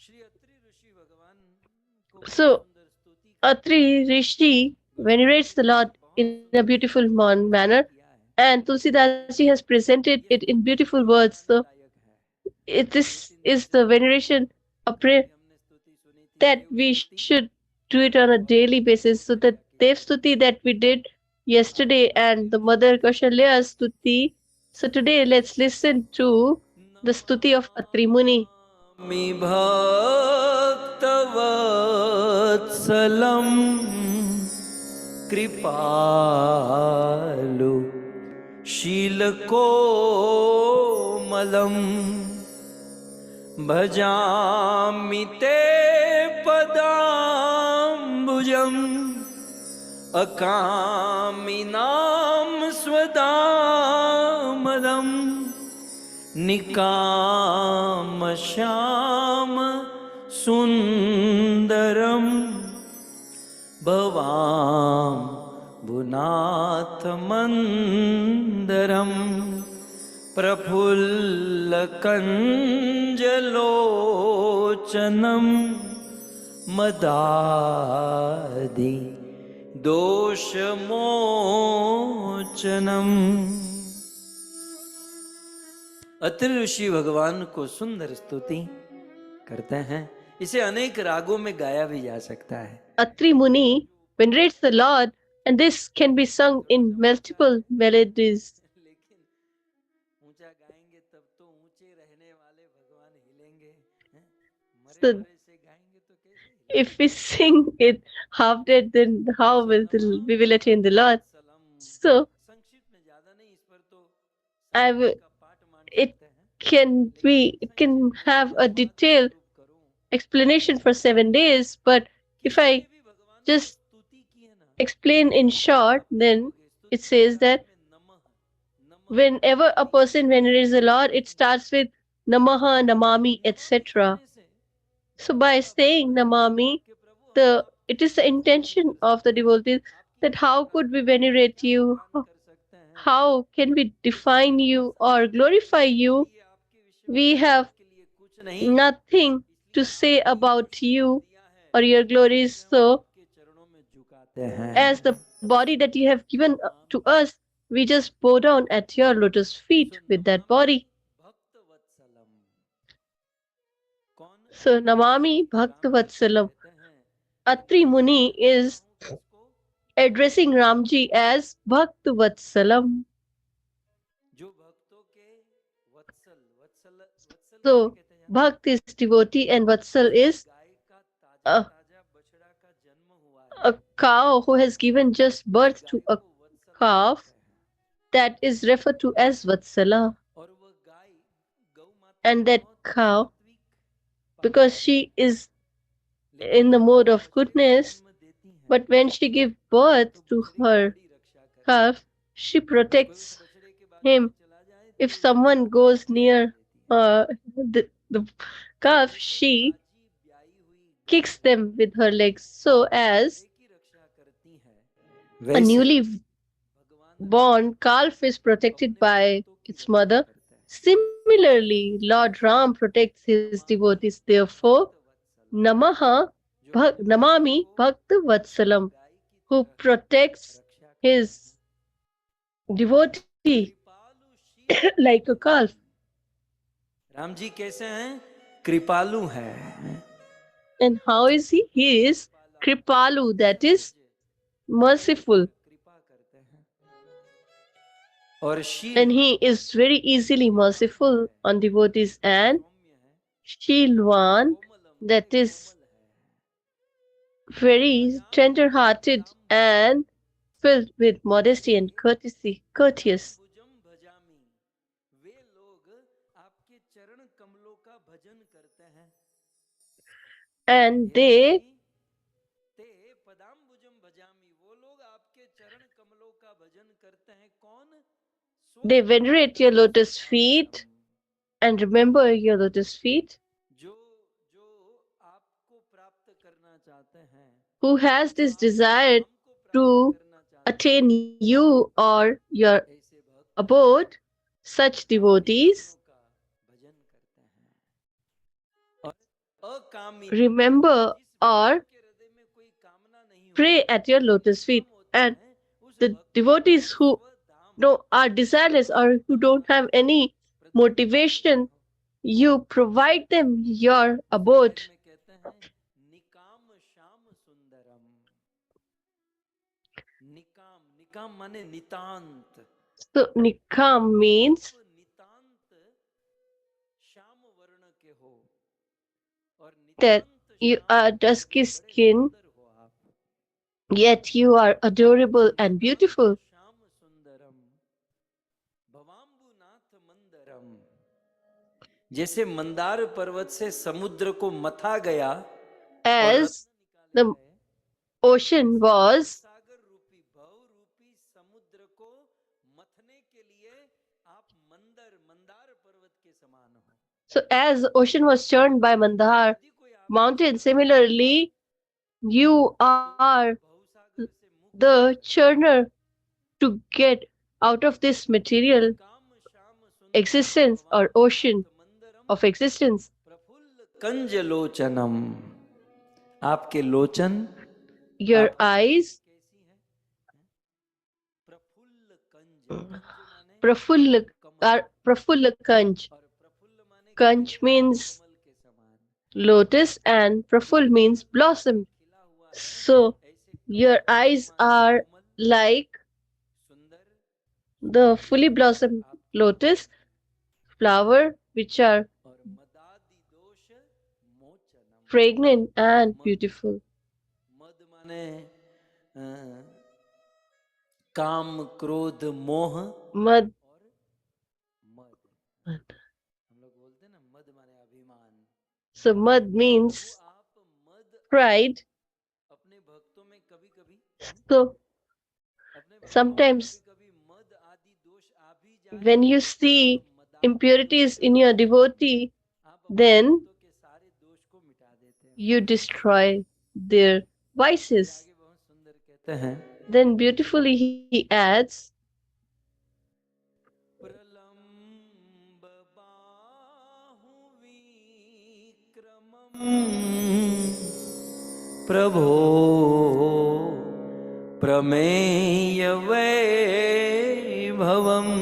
Shri Atri ऋषि भगवान को बहुत So सुंदर स्तुति करते हैं। Atri Rishi Goswami venerates ji the ने Lord भी बहुत in a सुंदर beautiful स्तुति का वर्णन manner, किया है, and Tulsidas ji has presented it ये in स्तुति beautiful बड़ी words. So आनंददायक है। दो this तीन दिन is से the पहले veneration, a अभी prayer हमने स्तुति सुनी थी, that देव we स्तुति, should do it on a और daily basis. So the Kaushalya की Dev स्तुति Stuti that we did आज yesterday Atri and the Rishi Mother की स्तुति। Kaushalya Stuti So today let's listen to the stuti of Atri Muni. Namami भक्तवत्सलं कृपालु शीलकोमलं भजामि ते पदाम्बुजम् अकामिनां स्वदामदम् निकामश्याम सुन्दरं भवां भुनाथमन्दरं प्रफुल्लकञ्जलोचनं मदादि दोषमोचनम्। अत्रि ऋषि भगवान को सुंदर स्तुति करते हैं। इसे अनेक रागों में गाया भी जा सकता है। Atri Muni venerates the Lord, and this can be sung in multiple melodies. लेकिन ऊंचा गाएंगे तब तो ऊंचे रहने वाले भगवान हिलेंगे, मरे So मरे से गाएंगे तो कैसे? if we sing it half dead, then how will we will attain the Lord? So संक्षिप्त में ज्यादा नहीं, इस पर तो I will, का पाठ मान it can have a detailed explanation for 7 days, but if I just explain in short, then it says that whenever a person venerates the Lord, it starts with Namaha, Namami, etc. So by saying Namami, it is the intention of the devotees that how could we venerate you? How can we define you or glorify you? We have nothing to say about you or your glories. So, as the body that you have given to us, we just bow down at your lotus feet with that body. So, Namami Bhaktavatsalam. Atri Muni is addressing Ramji as Bhaktavatsalam. So, Bhakt is devotee and Vatsal is a cow who has given just birth to a calf that is referred to as Vatsala. And that cow, because she is in the mode of goodness, but when she gives birth to her calf, she protects him. If someone goes near the calf, she kicks them with her legs. So, as a newly born calf is protected by its mother, similarly, Lord Ram protects his devotees. Therefore, Namami Bhakta Vatsalam, who protects his devotee like a calf. Ram ji कैसे हैं? कृपालु हैं। And how is he? He is Kripalu, that is merciful. And he is very easily merciful on devotees, and Shilwan, that is very tender-hearted and filled with modesty and courteous. And they venerate your lotus feet and remember your lotus feet. Who has this desire to attain you or your abode, such devotees remember or pray at your lotus feet. And the devotees who are desireless or who don't have any motivation, you provide them your abode. निकाम माने नितांत, So nikam means आप नितांत श्याम वर्ण के हो और that नितांत you Shyam are वर्ण के dusky बड़े skin, सुंदर हो आप। yet you are adorable and नितांत beautiful. श्याम सुंदरम भवाम्बुनाथ मंदरम। जैसे मंदार पर्वत से समुद्र को मथा गया और As रत्न निकाले the गए, ocean ऐसे भव was, सागर रूपी भव रूपी समुद्र को मथने के लिए आप मंदार पर्वत के समान हो। so as the ocean was churned by Mandar यदि कोई आपको mountain, मथना चाहे similarly, you तो are उस भवसागर से मुक्त the होकर निकले। churner to get out of this material निकाम Shyam Sundaram existence or भवाम्बुनाथ ocean मंदरम of existence. Praful कंज लोचनम। आपके लोचन, Your आपकी आंखें eyes, कैसी हैं? प्रफुल्ल कंज, कंज माने prafulla, कमल, prafulla kanj. और प्रफुल्ल माने Kanj खिला हुआ means कमल के समान। lotus and praful जैसे means कमल का फूल blossom. खिला हुआ है, So ऐसे कमल your के eyes समान are कोमल, like सुंदर, the fully सुहावने blossomed आपकी lotus आंखें हैं। flower, which are और मदादि दोष मोचनम। fragrant and मद, beautiful. मद माने काम क्रोध मोह Mad, और मद। mad. हम लोग बोलते हैं ना मद माने अभिमान। So mad प्रभु means आप मद आदि pride. अपने भक्तों में कभी कभी, So अपने भक्तों में कभी sometimes कभी मद आदि दोष आ भी जाए when you तो see मदादि impurities दोष in your मोचनम, devotee, आप अपने then भक्तों के सारे दोष को मिटा देते हैं। you destroy their फिर vices. आगे बहुत सुंदर कहते हैं, Then beautifully he adds, Pralamba बाहु विक्रमम् प्रभो प्रमेय वैभवम्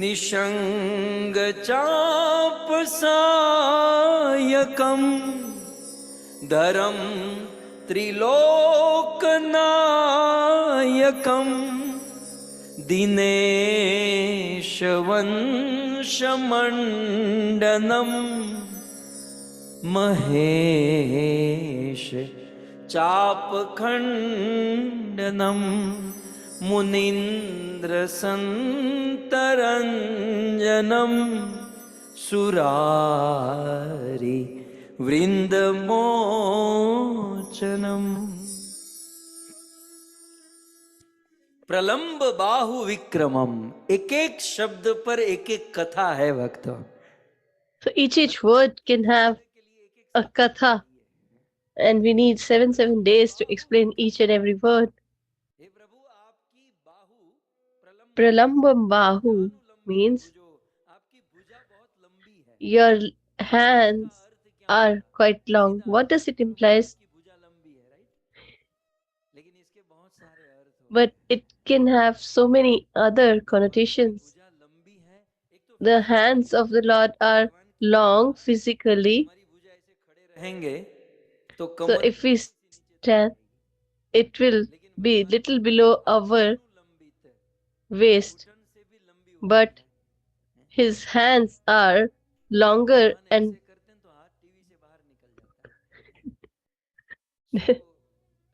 निषंग चाप सायकम् धरम त्रिलोकनायकम् दिनेश वंशमण्डनम् महेश चापखण्डनम् मुनीन्द्र संतरञ्जनम् सुरारि वृंदमोचनम्। प्रलंब बाहु विक्रमम, एक एक शब्द पर एक एक कथा है भक्तों। so each word can have a katha, and we need 7 days to explain each and every word. हे प्रभु आपकी बाहु प्रलंब माने Pralambam bahu भुजानुलंबी means भुजो, आपकी भुजा बहुत लंबी है। your अब इसका hands अर्थ क्या are होगा? quite long. सीधा What अर्थ does तो it प्रभु implies? आपकी भुजा लंबी है, राइट? लेकिन इसके बहुत सारे अर्थ हो But गए। it can have so many other भगवान की connotations. भुजा लंबी है, एक तो The physically, hands of the Lord are भगवान की भुजा, long physically. हमारी भुजा ऐसे खड़े रहेंगे तो So कमर if we थोड़ी सी नीचे तक stand, जाएगी, it will लेकिन be भगवान की little भुजा below our अनुलंबित है, waist. घुटन से भी लंबी होती But है। his hands are longer भगवान and ऐसे करते हैं तो हाथ टीवी से बाहर निकल जाता है। सो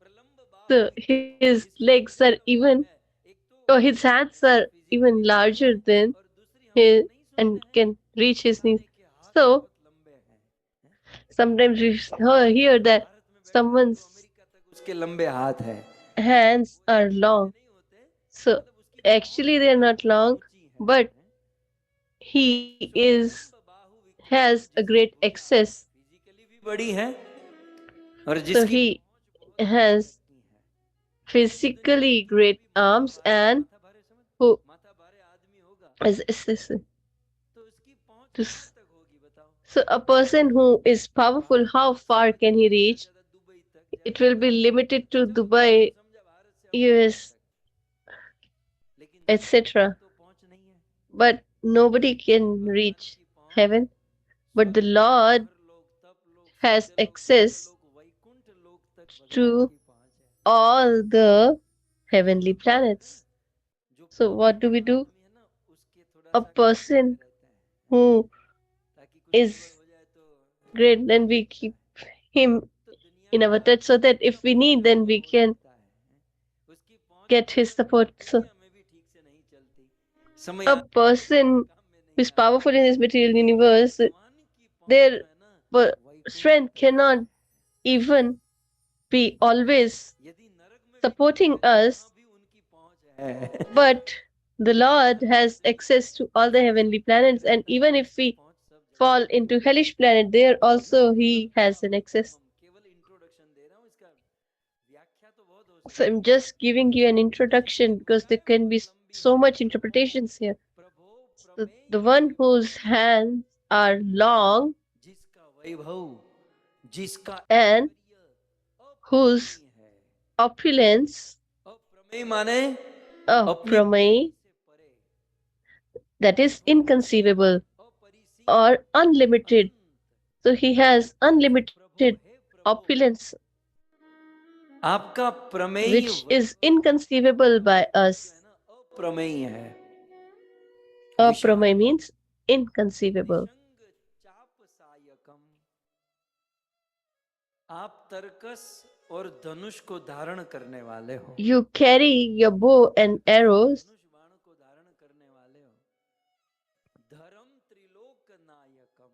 प्रलंब बाहु so विक्रमम, his इसमें legs दो are शब्द even, है, एक तो or his hands हमारी are फिजिकली even लंबाई larger है, than और दूसरी हम लोग his नहीं सुनते and हैं can reach his knees. बताने के हाथ So बहुत लंबे हैं। sometimes we hear that Bharat में बैठा है तो someone's अमेरिका तक उसके लंबे हाथ हैं। hands वो are इतने लंबे long. नहीं होते, So मतलब उसकी actually पहुंच they are बहुत not long, ऊंची है। but he so is Pralamb Bahu विक्रमम, has a जिसकी great भुजा excess. फिजिकली भी बड़ी है और So जिसकी he पहुंच बहुत ऊंची has तक की है। जितने physically जितना great भी arms and माथा भारे समझ, who माथा भारे आदमी होगा is excess. तो उसकी पहुंच To कहाँ s- तक होगी बताओ? So a person who is powerful, Bharat how तक far सीमित can he होगी, ज्यादा reach? से ज्यादा दुबई तक, It ज्यादा से will be ज्यादा limited to चलो भारत Dubai, समझा, भारत से अमेरिका US, तक, लेकिन स्वर्ग तक etc. तो पहुंच नहीं है। But nobody लेकिन can भगवान reach की पहुंच heaven. But the स्वर्ग लोक, Lord अमर लोक, तप लोक, has सत्य लोक, स्वर्ग access लोक, वैकुंठ लोक तक भगवान to की पहुंच है। all the heavenly है ना? planets. जो So what do we do? आदमी है ना उसके थोड़ा A सा कंट्रोल person में रहते हैं who ताकि कुछ गड़बड़ is हो जाए तो great, then we keep him तो दुनिया in का our touch so that उसका if we need, पहुंच then we बहुत can रहता है उसकी पहुंच get his बहुत रहता है support. So दुनिया में भी ठीक से नहीं चलती समय a आते person काम में who नहीं is आती powerful in this material लेकिन universe, भगवान की पहुंच their जो है ना वैकुंठ strength तक cannot even be always यदि नरक में भी कोई supporting है तो वहां us, भी उनकी पहुंच है but the Lord has access to all the heavenly planets, and रहता है even if उसकी we पहुंच सब जगह fall into hellish planet, there also He has an access. केवल इंट्रोडक्शन दे रहा हूँ इसका व्याख्या तो बहुत हो So सकती I'm है just giving you an introduction because there can be so much interpretations here. प्रभो So प्रमेय the one whose hands are long जिसका वैभव जिसका and ऐश्वर्य whose अप्रमेय है opulence, अप्रमेय माने अपनी pramay, बुद्धि से परे that is inconceivable अपरिसीम or unlimited. Anant So He has unlimited प्रभो हे प्रभो opulence, आपका प्रमेय which is Vaibhav inconceivable by जो है us. ना अप्रमेय है विशाल Pramay means inconceivable. निशंग चाप सायकम आप तरकस और धनुष को धारण करने वाले हो You carry your bow and arrows, धनुष बाण को धारण करने वाले हो धर्म त्रिलोक नायकम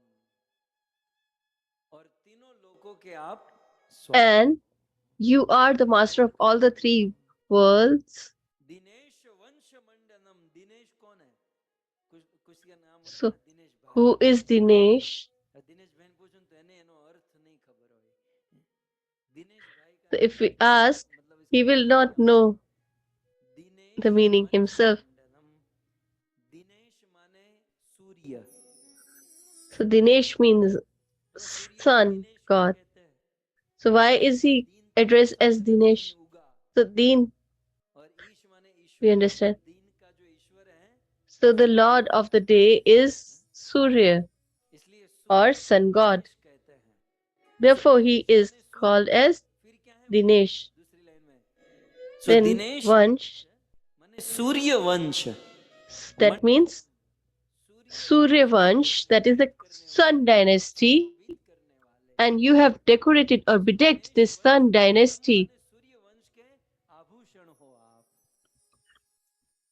और तीनों लोकों के आप स्वामी and you are the master of all the three worlds. Dinesh वंश मंडनम दिनेश कौन है कुछ का नाम होता है So, ना दिनेश भाई who is Dinesh? દિનેશ ભાઈ પૂછું તો એનો અર્થ નહીં ખબર હોય દિનેશ ભાઈ का So if we ask, मतलब he इसका will मतलब not क्या होता know है दिनेश the meaning वंश himself. मंडनम दिनेश माने सूर्य So Dinesh means अच्छा सूर्य को sun दिनेश क्यों god. कहते हैं So why is he दीन तो addressed उगता as है ना दीन Dinesh? उगा So Deen, और ईश माने we ईश्वर तो understand. दीन का जो ईश्वर है So the Surya lord of the day is Surya इसलिए or सूर्य को sun god. दिनेश कहते हैं सो Therefore he दिनेश is माने called सूर्य as फिर क्या है Dinesh. दूसरी लाइन में सो Then दिनेश Vansh, माने सूर्य वंश that means Surya Vansh, that is the sun dynasty, शोभित करने वाले and you have decorated or bedecked this sun dynasty. सूर्य वंश के आभूषण हो आप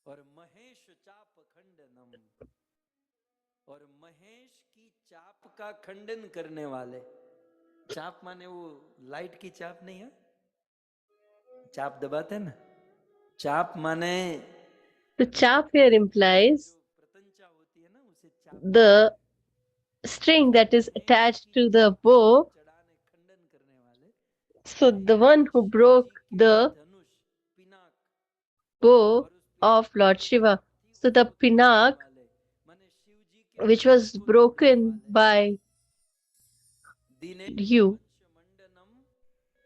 और महेश चाप खंडनम और महेश की चाप का खंडन करने वाले चाप माने वो लाइट की चाप नहीं है चाप दबाते ना चाप माने The chap here implies जो प्रतंचा होती है ना उसे चाप the string that is attached to the bow. चढ़ाने खंडन करने वाले So the one who Shiv broke जी के the धनुष पिनाक bow और उस of पिनाक Lord के Shiva. हाथी So the उसको तोड़ने pinak, वाले माने शिव जी के which धनुष was को तोड़ने broken वाले by दिनेश you, वंश मंडनम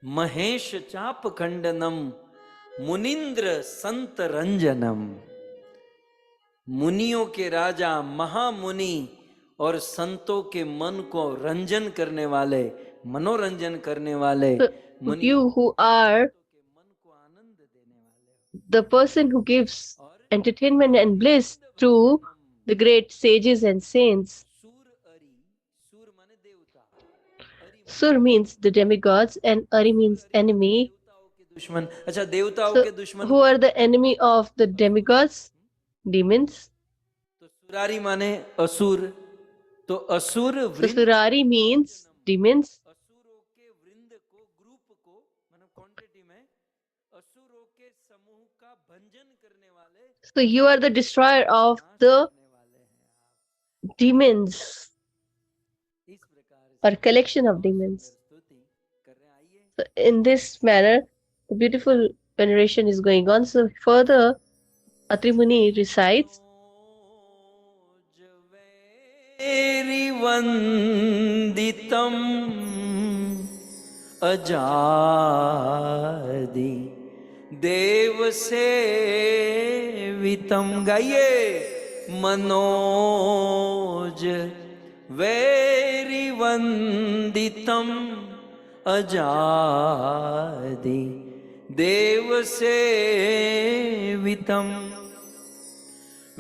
महेश चाप खंडनम मुनिंद्र संत रंजनम मुनियों के राजा महामुनि और संतों के मन को रंजन करने वाले मनोरंजन करने वाले so मुनि you who are संतों के मन को आनंद देने वाले the person who gives और entertainment and bliss Govind to वंदनम the great sages and saints. सूर अरि सूर माने देवता अरि माने Sur means the demigods and Ari सूर means अरि माने enemy. देवताओं के दुश्मन अच्छा देवताओं So के दुश्मन who कौन are the enemy of the असुर demigods? Demons. तो सुरारी माने असुर तो असुर So वृंद Surari means रंजनम demons. असुरों के वृंद को ग्रुप को मतलब क्वांटिटी में असुरों के समूह का भंजन करने वाले So you are the destroyer of नाश the करने वाले हैं demons आप इस प्रकार or से collection of बहुत सुंदर demons. स्तुति कर रहे हैं आइए So in this manner, the beautiful veneration is going on. So further, Atri Muni recites, वंदितम अजादि देव सेवितम गाइए मनोज वैरिवंदितम अजादि देव सेवितम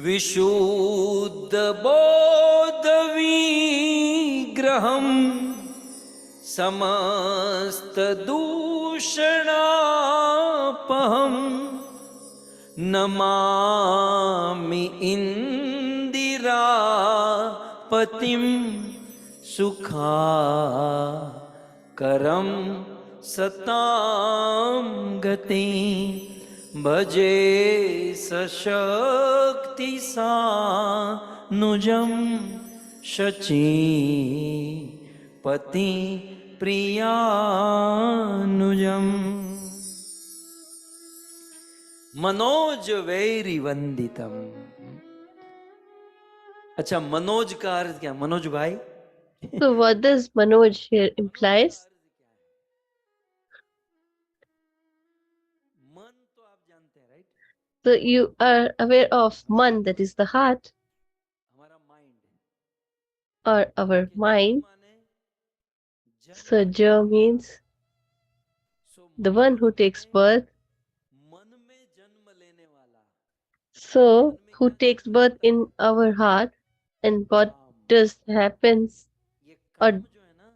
विशुद्धबोधविग्रहं समस्तदूषणापहं नमामि इन्दिरापतिं सुखाकरं सतां गतिं भजे सशक्ति सानुजं शचीपति प्रियानुजम् मनोज वैरी वंदितम। अच्छा, मनोज का अर्थ क्या? मनोज भाई, So what does Manoj here implies? मन तो आप जानते हैं, right? So you are aware of man, that is the heart, हमारा mind or our mind. So Ja means the one who takes birth. मन में जन्म लेने वाला, So who takes birth in our heart, and what does happens ये or काम जो है ना,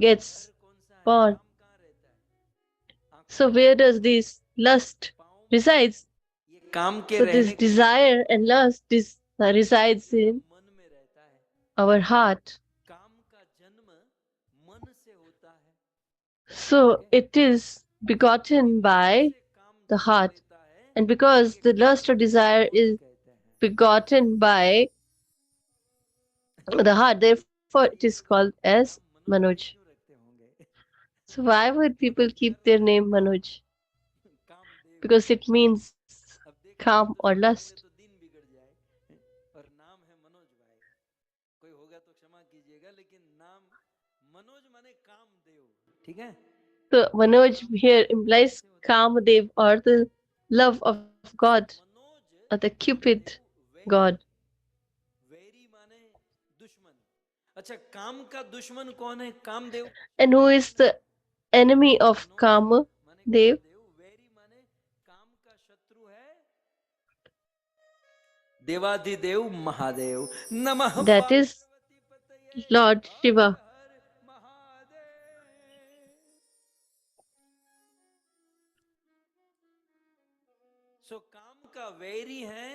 gets कौन सा है? born. काम कहाँ रहता है? So where does this lust resides? ये काम के So this रहने के desire and lust resides in मन में रहता है। our heart. काम का जन्म मन से होता है। So it is begotten by the heart. And because the lust or desire is begotten by the heart, therefore it is called as Manoj. So why would people keep their name Manoj? Because it means calm or lust. तो दिन बिगड़ जाए और नाम है मनोज भाई। कोई होगा तो क्षमा कीजिएगा, लेकिन नाम मनोज माने कामदेव, ठीक है? So Manoj here implies Kamadev, or the love of God, or the Cupid God. वैरी माने दुश्मन। अच्छा, काम का दुश्मन कौन है? Kamadev. And who is the enemy of Kamadev? वैरी माने काम का शत्रु है देवाधिदेव महादेव। नमः That is Lord Shiva. सो काम का वैरी है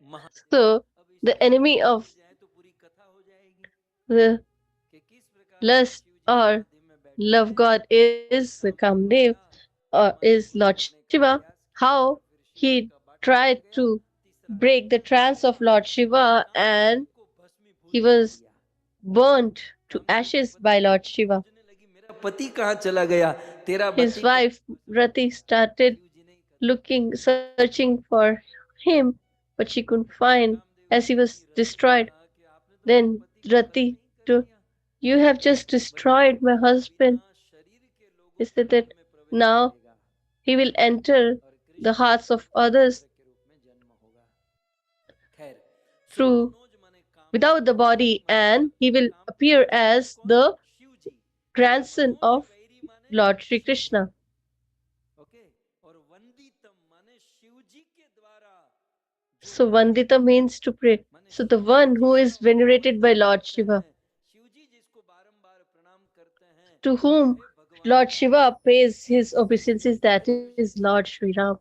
Mahadev. So the enemy of तो पूरी कथा हो जाएगी the कि किस प्रकार lust or love God is Kamadev, or is Lord Shiva. How he tried to break the trance of Lord Shiva, and he was burnt to ashes by Lord Shiva. मेरा पति कहाँ चला गया? तेरा His wife Rati started looking, searching for him, but she couldn't find, as he was destroyed. Then Rati, you have just destroyed my husband. He said that now he will enter the hearts of others through without the body, and he will appear as the grandson of Lord Sri Krishna. So Vandita means to pray. So the one who is venerated by Lord Shiva, to whom Lord Shiva pays his obeisances, that is Lord Sri Ram.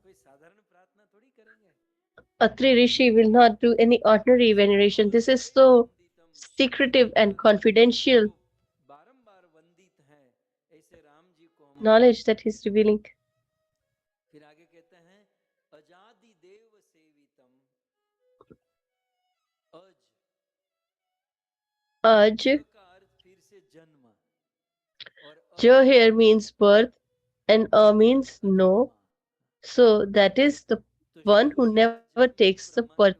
Atri Rishi will not do any ordinary veneration. This is so secretive and confidential knowledge that he's revealing. Aj. Jo here means birth, and A means no. So that is the one who never takes the birth.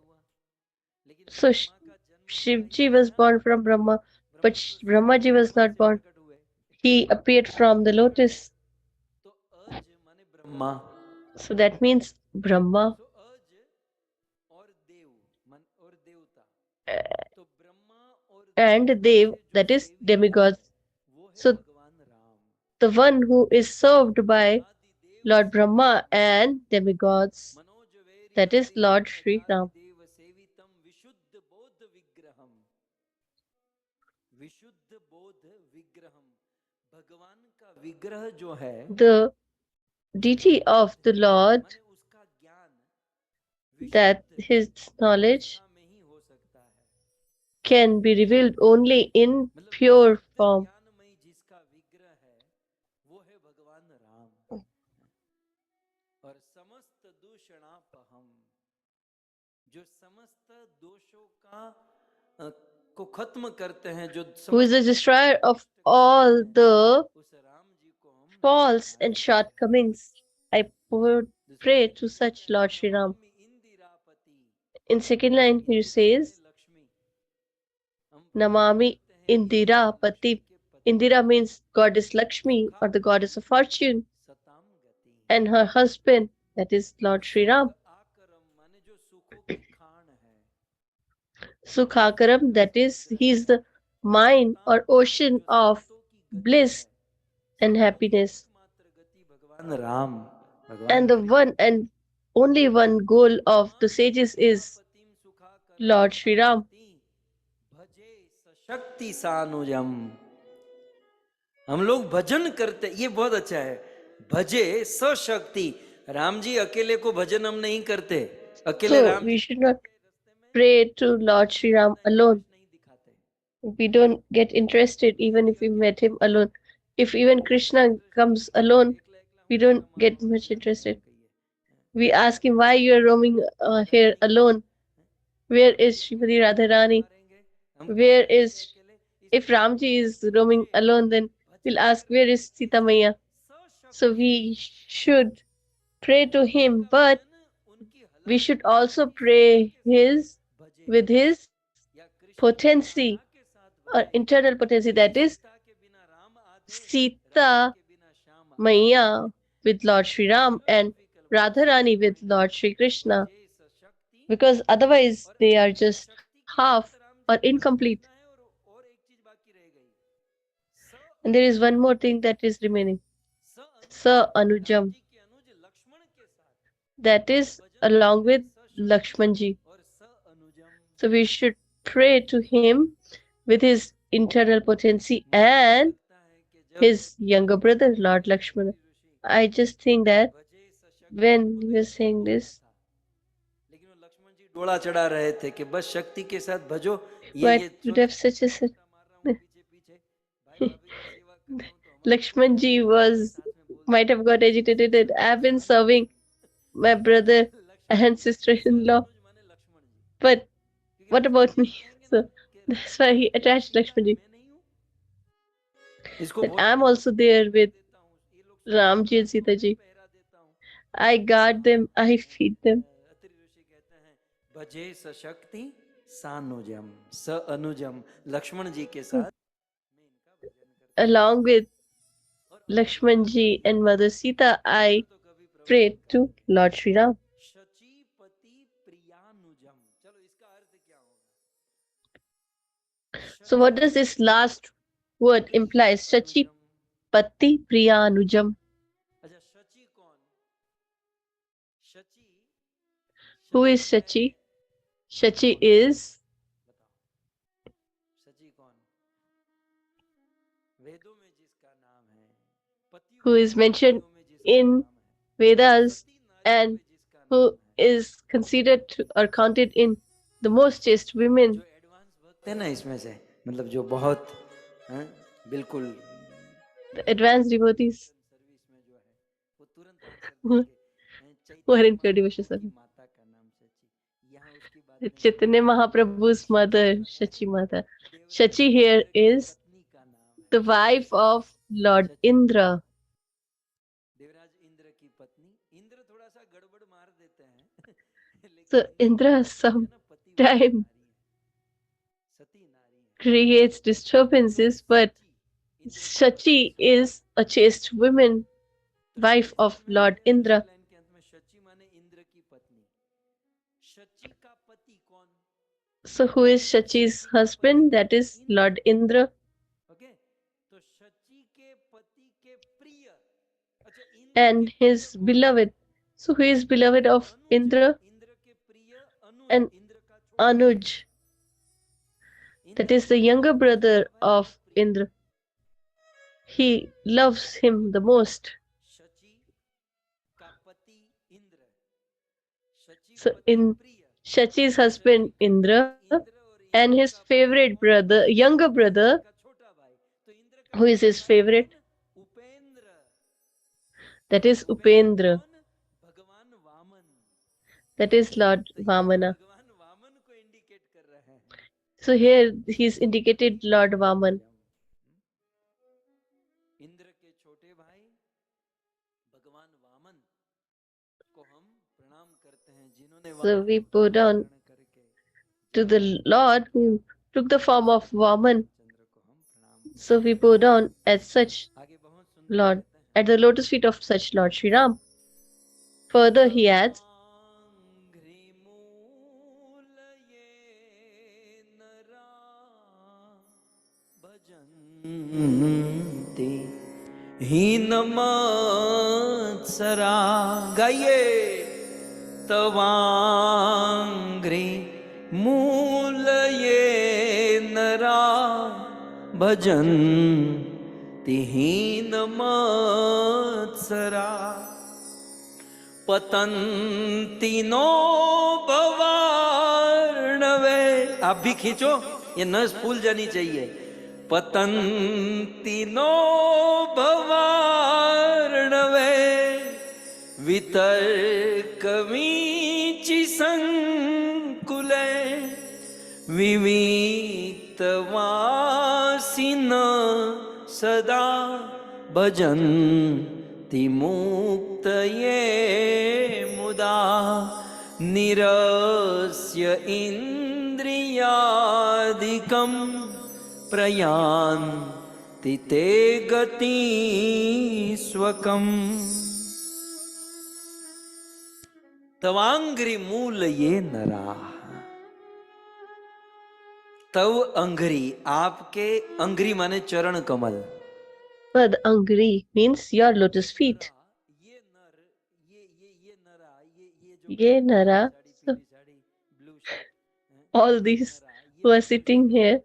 So Shivji was born from Brahma, but Brahmaji was not born. He appeared from the lotus. So that means Brahma and Dev, that is demigods. So the one who is served by Lord Brahma and demigods, that is Lord Sri Ram. विग्रह जो है the deity of the Lord, माने उसका ज्ञान that विशुद्ध his knowledge अवस्था में ही हो सकता है, can be revealed only in मतलब pure विशुद्ध form. ज्ञानमय जिसका विग्रह है वो है भगवान राम। और समस्त दूषणापहम, जो समस्त दोषों का को खत्म करते हैं, जो Who is समस्त the दोषों destroyer को of नष्ट करते all हैं, the उस राम जी को हम faults नमस्कार and करते हैं। shortcomings. I would दूसरी pray लाइन to में कहते such हैं Lord Sri Ram. Namami इंदिरापति, In second line, he Indira माने says, लक्ष्मी, हम प्रणाम Namami करते हैं Indira इंदिरा लक्ष्मी Pati. के पति Indira means goddess Lakshmi or the सुखाकरम goddess of fortune, सताम गति, and her husband, that is Lord Sri सुख Ram. आकरम माने जो सुखों की खान है, Sukhakaram, that is, he is the mine or ocean जो of संतों की गति bliss है, and संतों की happiness. एकमात्र गति भगवान राम, भगवान And the Krishna. one and only one goal of the Namami sages is इंदिरापतिम सुखाकरम Lord Sri सताम Ram. गति, भजे सशक्ति सानुजम। हम लोग भजन करते, ये बहुत अच्छा है, भजे सशक्ति। राम जी अकेले को भजन हम नहीं करते, अकेले So Ram we ji should not रास्ते में pray to Lord Sri Ram ज्यादा alone. इंटरेस्ट नहीं दिखाते, We don't get interested even if we met him alone. If even Krishna comes alone, एकला एकला we હું don't એકલા get મારવા much નીકળ્યા હતા interested. એમ કહીએ, We ask him why you are roaming Radha here Rani alone. Where Ram is ji Srimati अकेले हमको क्यों Radharani? मारेंगे, हम क्यों Where लड़ेंगे is, अकेले, if इसलिए Ramji is roaming भजे alone, then we'll bhajan ask where करते is हैं Sita किसकी, Maiya? So Sashakti, we should pray to him, उनका but भजन उनकी we should हलाहल also पूरी सीमा pray के साथ his भजे, with his या कृष्ण की potency माला के साथ or भजे। internal potency, that is Sita के बिना राम आधे, राधा Sita के बिना श्याम आधे, Maiya with Lord Sri Ram and philosophical words Radharani use with point Lord out, Sri Krishna, भजे सशक्ति। because otherwise और they अब are देखो just शक्ति के half साथ राम जी or को क्या incomplete. भजना है, और एक चीज बाकी रह गई, स And there is one अनुजम, more thing that is remaining. स अनुजम, Sa राम Anujam, जी के अनुज लक्ष्मण के साथ that हम is भजन along करते हैं, with सशक्ति Lakshmanji. और स अनुजम। So we should pray to him with his internal potency मुझे ऐसा and लगता है कि जब his younger brother, Lord Lakshmana. Atri Rishi I just think that भजे सशक्ति when उनको he भी was अनुभव saying होता this, था, लेकिन वो लक्ष्मण जी डोला चढ़ा रहे थे कि बस शक्ति के साथ भजो, why ये would छोटा have छोटा such a मैं गोता मार रहा हूँ पीछे पीछे, भाई भाभी की सेवा कर रहा हूँ, तो हमारा कोई है Lakshmanji नहीं, was साथ में बोलते might have रहते got हैं agitated that I've been स अनुज। serving my brother Lakshman and जी, स sister-in-law, अनुज माने लक्ष्मण जी, but क्योंकि what Lakshman about ji me? कहेंगे ना So कि that's why he ये attached सीता है Lakshmanji. मैं नहीं हूँ, इसको That भोजन I'm मैं also there पहरा with देता हूँ, ये लोग सोते हैं Ramji and रात को Sita मैं ji. पहरा देता हूँ। I guard them, I feed them. Atri ऋषि कहते हैं भजे सशक्ति सानुजम, स अनुजम, लक्ष्मण जी के साथ मैं इनका भजन करता हूँ। Along with और Lakshmanji and Mother Sita, एक बार I तो कवि pray Prabhupada to Lord Sri Ram. शचीपति प्रियानुजम, चलो इसका अर्थ क्या होगा, So what does this last word imply? Shachi अनुजम। Patti Priya Anujam. अच्छा शची कौन, शची, Who शची is है Shachi? Shachi कौन, is बताओ शची कौन, वेदों में जिसका नाम है, पतियों who की is mentioned पत्नियों में जिसका in नाम है, Vedas सती नारियों and में जिसका नाम who है, is considered to, or counted in the most chaste जो women. एडवांस भक्त है ना इसमें से, मतलब जो बहुत हैं, बिल्कुल The advanced devotees सर्विस में जो है, वो तुरंत आंसर who देंगे are Chaitanya in pure devotion महाप्रभु की service. माता का नाम सची, यहाँ उसकी बात नहीं है, Chaitanya यहाँ Mahaprabhu's शची mother, जो है Shachi Mata. Devraj Shachi here Indra की is पत्नी का नाम है, the wife of Lord Shachi Indra. Devraj Indra की पत्नी, इंद्र थोड़ा सा गड़बड़ मार देते हैं लेकिन So इंद्र की Indra पत्नी जो है ना पतिव्रता sometimes नारी है, सती नारी है, creates तो disturbances, but सची इंद्र की पत्नी Shachi Sachi. is a chaste woman, तो wife शची of में आ Lord गया दूसरी Indra. लाइन के अंत में, शची माने इंद्र की पत्नी, शची का पति कौन, So who is Shachi's Shachi का पति husband? कौन, That is Indra. Lord Indra. Okay, तो शची के पति के प्रिय, अच्छा इंद्र के And प्रिय his कौन है, beloved. So who is beloved of Anuj, Indra? Indra के प्रिय अनुज, And इंद्र का छोटा भाई, Anuj. That Indra is the के younger छोटा brother भाई का of प्रिय, Indra. he loves him the most. Shachi का पति इंद्र, शची So पति in प्रिय, Shachi's शची husband का Indra पति इंद्र और and इंद्र his का पति favorite कौन? brother, younger इंद्र brother, का छोटा भाई। तो इंद्र का who is छोटा his भाई favorite, कौन? Upendra. that is Upendra Upendra, कौन? भगवान वामन। that is Lord तो यहाँ Vamana. भगवान वामन को इंडिकेट कर रहे हैं। So here he's indicated Lord Vaman. Indra के छोटे भाई भगवान वामन को हम प्रणाम करते हैं, जिन्होंने So we वामन bow अवतार down धारण करके to the Lord who took the form of Vaman. चंद्र को हम प्रणाम करते So we bow down as such हैं। आगे बहुत सुंदर Lord, कहते हैं, at the lotus feet of such Lord Sri Ram. Further he adds, भजन्ति हीनमत्सरा। गाइए, तवांग्री मूल ये नरा भजन्ति हीनमत्सरा। पतंती नो भवार्णवे। आप भी खींचो, ये नस फूल जानी चाहिए। पतंती नो भवार्णवे वितर्क वीचि संकुले विविक्तवासिन सदा भजन्ति मुक्तये मुदा निरस्य इन्द्रियादिकं प्रयान्ति ते गति स्वकम्। तवांग्री मूल ये नरा। तव अंग्री, आपके अंग्री माने चरण कमल। Pad Angri means your lotus feet. ये नर, ये नरा, ये जो Ye Nara, so पीली sari, blue shirt, all these who are sitting here,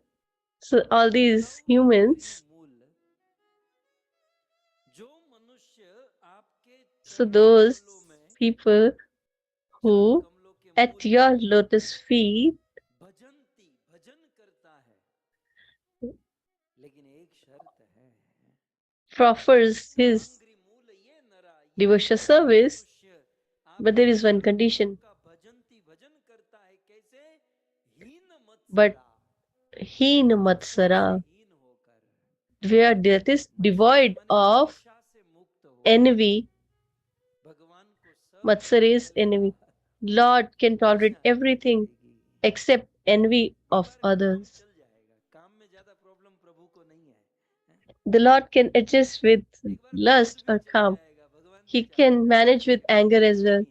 so all these humans, जो मनुष्य आपके so those people who at your lotus feet भजन करता है, लेकिन एक शर्त है, proffers his devotional service, but there is one condition. But Heen Matsara, where that is devoid of envy, Matsara is envy. Lord can tolerate everything except envy of others. The Lord can adjust with lust or calm. He can manage with anger as well.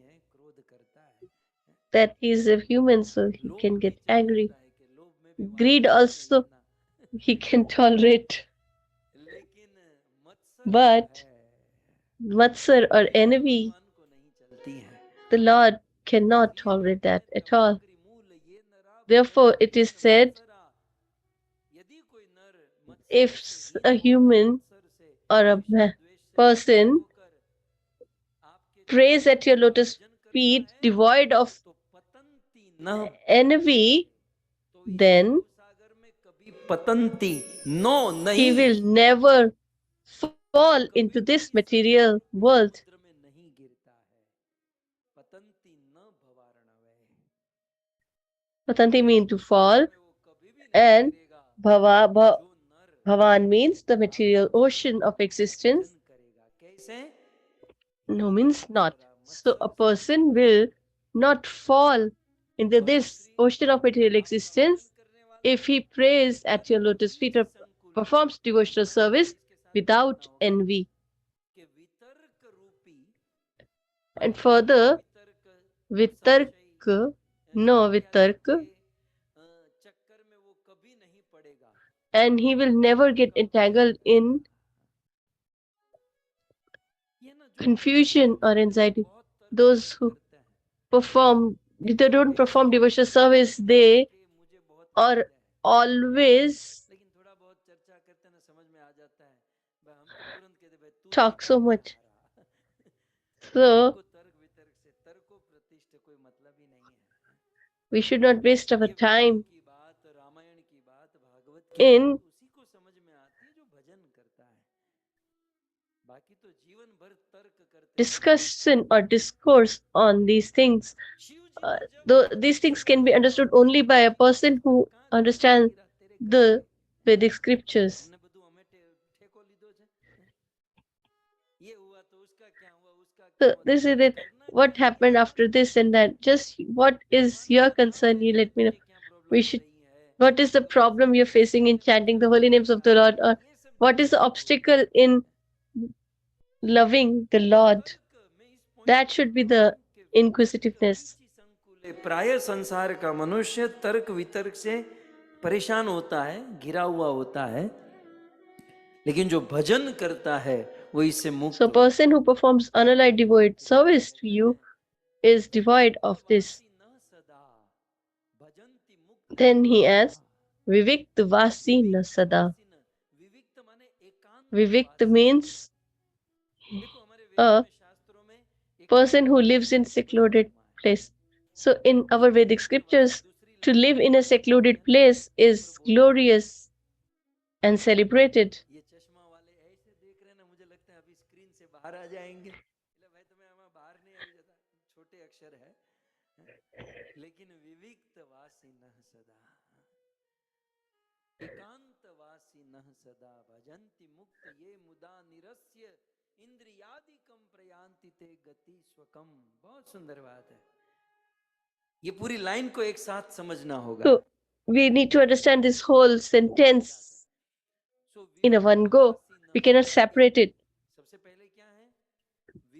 That he is a human, so he can get angry. Greed also he can tolerate. But Matsar or envy, the Lord cannot tolerate that at all. Therefore, it is said, if a human or a person prays at your lotus feet devoid of envy, then he will never fall into this material world. Patanti means to fall, and Bhavan means the material ocean of existence. No means not. So a person will not fall into this ocean of material existence if he prays at your lotus feet or performs devotional service without envy. And further, vitark, no vitark, and he will never get entangled in confusion or anxiety. Those who they don't perform devotional service, they are always talk so much. So हमको तर्क वितर्क से तर्को प्रतिष्ठ कोई मतलब ही नहीं है। we should not waste our ये वेदों time की बात, रामायण की बात, भागवत की बात in उसी को समझ में आती है जो भजन करता है। बाकी तो जीवन भर तर्क करते रहेंगे। discussion or discourse on these things. Shiv जी को जब Though भस्म these things can किया be understood only by a person तो who कहाँ कहाँ understands गिरा तेरे the करके? Vedic scriptures. એમને બધું અમે ઠેકો લીધો છે। ये हुआ तो उसका क्या हुआ, उसका क्या So हुआ, this is तुम्हारे it. करना क्या What है, क्या happened after करना है? this and that? Just what is भगवान your बता concern? दे You रहे let me know. तुझे क्या We प्रॉब्लम हो should. रही है। What is the भगवान problem you're समझा facing दे in रहे chanting the तुझे holy क्या names of the उपाय Lord? है, Or ये सब what is जितना the भी obstacle बोलते in हैं। loving the तो Lord? तर्क मैं इस पॉइंट That को should बोल be रहा हूं the कि वितर्क inquisitiveness. मीची संकुल है। प्राय संसार का मनुष्य तर्क वितर्क से परेशान होता है, घिरा हुआ होता है, लेकिन जो भजन करता है वो इससे मुक्त So a होता है। person who performs unallied devoid service to you is devoid of this. विविक्तवासी न सदा भजन्ति मुक्त Then ये he मुदा। adds, Viviktvasi na sada. विविक्तवासी न, विविक्त माने Vivikta एकांतवासी। means देखो हमारे वेदों a में शास्त्रों में person who एकांतवास lives in शब्द बड़ा secluded महिमा है। place. So in ये our Vedic विविक्तवासी scriptures, दूसरी to लाइन live में in a बहुत अच्छी है secluded ना, place वहां पर is बोल रहे हैं glorious and celebrated. ये चश्मा वाले ऐसे देख रहे हैं ना, मुझे लगता है अभी स्क्रीन से बाहर आ जाएंगे। એટલે ભાઈ તમે આમાં બહાર नहीं આવી જતા, छोटे अक्षर है, लेकिन विविक्तवासी न सदा एकांतवासी न सदा भजन्ति मुक्त ये मुदा निरस्य इंद्रियादिकम प्रयांति ते गति स्वकम। बहुत सुंदर बात है। ये पूरी लाइन को एक साथ समझना होगा। So we need to understand this whole sentence in a one go. We cannot separate it. सबसे पहले क्या है?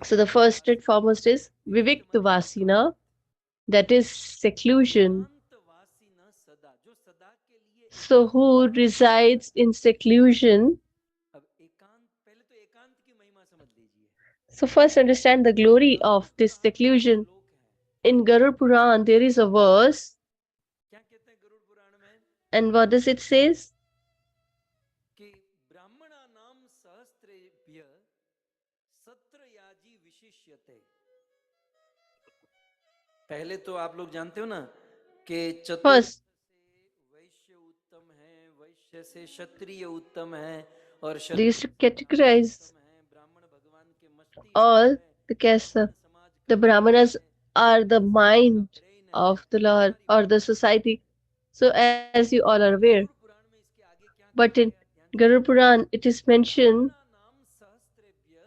So the first and foremost is Viviktvasina, that is seclusion. एकांतवासी न सदा, जो सदा के लिए So who एकांतवास resides in seclusion? अब एकांत, पहले तो एकांत की महिमा समझ लीजिए। So first understand the glory of this seclusion. श्लोक है, In Garud Puran, there is a verse, क्या कहते हैं गरुड़ पुराण में and what does it says? कि ब्राह्मणा नाम सहस्त्रेभ्य सत्रयाजी विशिष्यते। पहले तो आप लोग जानते हो ना कि चतुर्थ First, से वैश्य उत्तम है, वैश्य से क्षत्रिय उत्तम है, और they used to क्षत्रिय से ब्राह्मण categorize उत्तम है, ब्राह्मण भगवान के मस्तिष्क all है, the castes. ब्राह्मण समाज का The दिल Brahmanas है, are the क्षत्रिय समाज का mind ब्रेन है, of the ये Lord सारी or बात। the society. So as you all are लेकिन aware, गरुड़ पुराण में इसके आगे क्या but कहा in गया, ध्यान Garud दीजिए। Puran, it is mentioned, ब्राह्मणा नाम सहस्त्रेभ्य,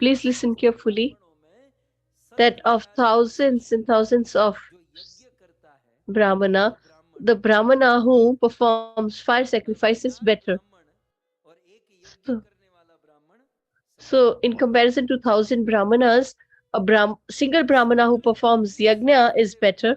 please सहस्त्र listen सहस्त्र carefully, ब्राह्मणों में that of सत्रयाजी thousands and विशिष्यते, thousands of जो यज्ञ करता है Brahmana, वो ब्राह्मण। the Brahmana who performs fire और sacrifices 1000 better. ब्राह्मण और एक यज्ञ So, करने वाला ब्राह्मण so समान in है। comparison to 1,000 Brahmanas, a single Brahmana who performs yajna is better,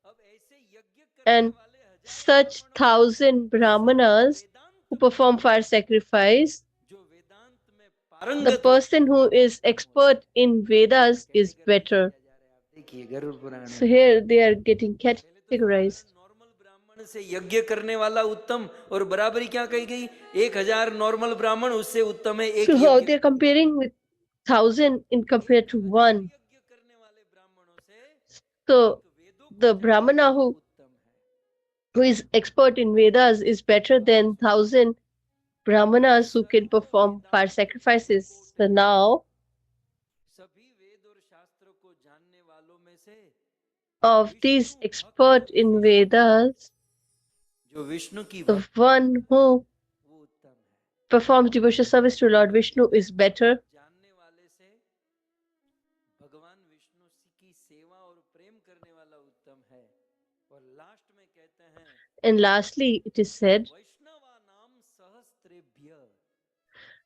अब ऐसे यज्ञ करने and वाले हजारों such ब्राह्मणों में 1,000 Brahmanas Vedanta who perform fire sacrifice, जो वेदांत में the पारंगत person who is expert in Vedas is categorise better. किया जा रहा है। आप देखिए गरुड़ पुराण So में here they are getting पहले तो साधारण categorized. नॉर्मल ब्राह्मण से यज्ञ करने वाला उत्तम, और बराबरी क्या कही गई, 1000 नॉर्मल ब्राह्मण उससे उत्तम है एक So how यज्ञ। they're comparing with 1,000 in compared to 1000 one. यज्ञ करने वाले ब्राह्मणों से So एक वेदों को the जानने Brahmana वाला उत्तम है। who is expert in Vedas is better than 1,000 Brahmanas who can सर्वो perform fire वेदांत sacrifices. So विदुर्कोटिः, now, सभी वेद और शास्त्र को जानने वालों में से of these विष्णु expert भक्त in विशिष्ट, Vedas, जो विष्णु की the भक्ति one करता है who वो उत्तम है। performs devotional service to Lord Vishnu is better, जानने वाले से भगवान विष्णु की सेवा और प्रेम करने वाला उत्तम है। और लास्ट में कहते हैं and lastly, it is said, Vaishnava नाम सहस्त्रेभ्य,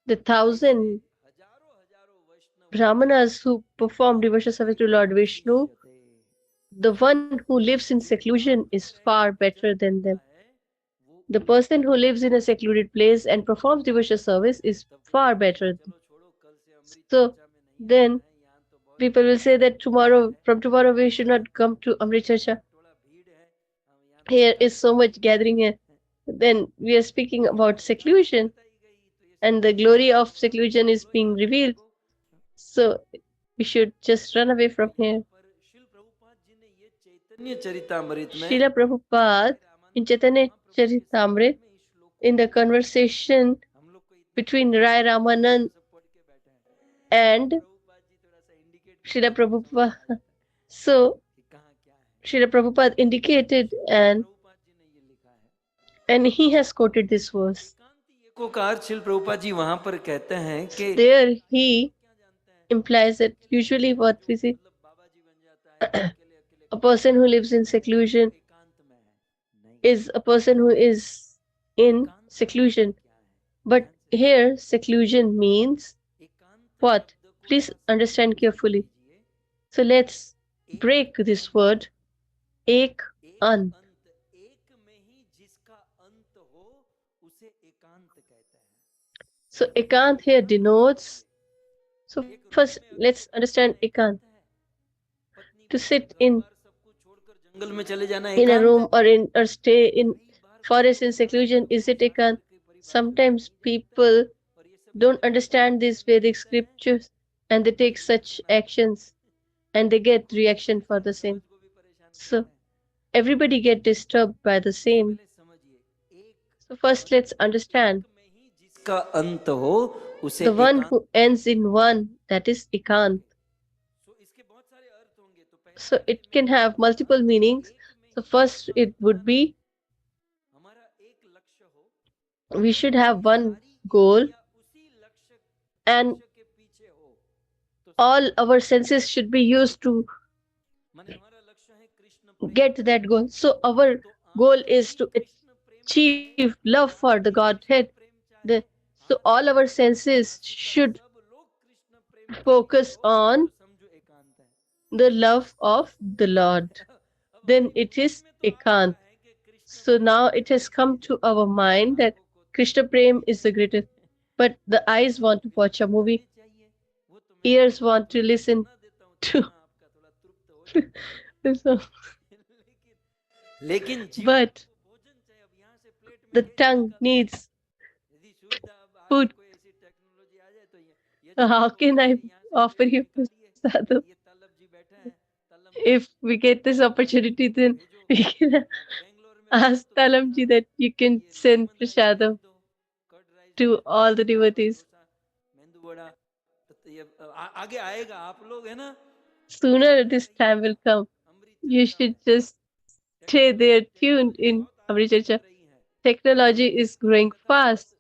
the ऐसे 1,000 हजारों हजारों वैष्णवों में Brahmanas who perform devotional service to Lord Vishnu, विशिष्यते, the one who lives in जो seclusion एकांत is में रह far के better भजन than करता them. है वो The उत्तम person who है। lives in a secluded place and performs devotional service is तब कोई far बोलेगा better. चलो छोड़ो, कल से अमृत So चर्चा में नहीं आना then है, यहाँ तो बहुत people will say that भीड़ है, from tomorrow we should Tola not come to Amrit Charsha. टोला भीड़ है, हम यहाँ तो Here बता is ही so रहे much हैं। gathering here. Then we are speaking about तो बात seclusion. बताई गई तो ये and the glory of seclusion is being revealed. So we should just run away from here. चैतन्य चरितामृत में Srila Prabhupada in Chaitanya Charitamrita, in the conversation between Rai Ramanand and Srila Prabhupada, so Srila Prabhupada indicated and he has quoted this verse. एकोकार Srila Prabhupada ji वहां पर कहते हैं कि There he implies that usually what we see, a person who lives in seclusion is a person who is in seclusion. But here seclusion means what? Please understand carefully. So let's break this word. Ek ant. So ekant here denotes. So first let's understand ekant. To sit in a room or stay in forest in seclusion, is it ekant? Sometimes people don't understand these Vedic scriptures and they take such actions and they get reaction for the same. So everybody get disturbed by the same. So first let's understand. The one who ends in one, that is ekant. So it can have multiple meanings. So first it would be we should have one goal and all our senses should be used to get that goal. So our goal is to achieve love for the Godhead. So all our senses should focus on the love of the Lord. Then it is ekant. So now it has come to our mind that Krishna Prem is the greatest. But the eyes want to watch a movie, ears want to listen to. So, but the tongue needs food. How can I offer you prasadam? If we get this opportunity, then we can ask Talamji that you can send prasadam to all the devotees. Sooner this time will come. You should just stay there tuned in Amrichacha. Technology is growing fast.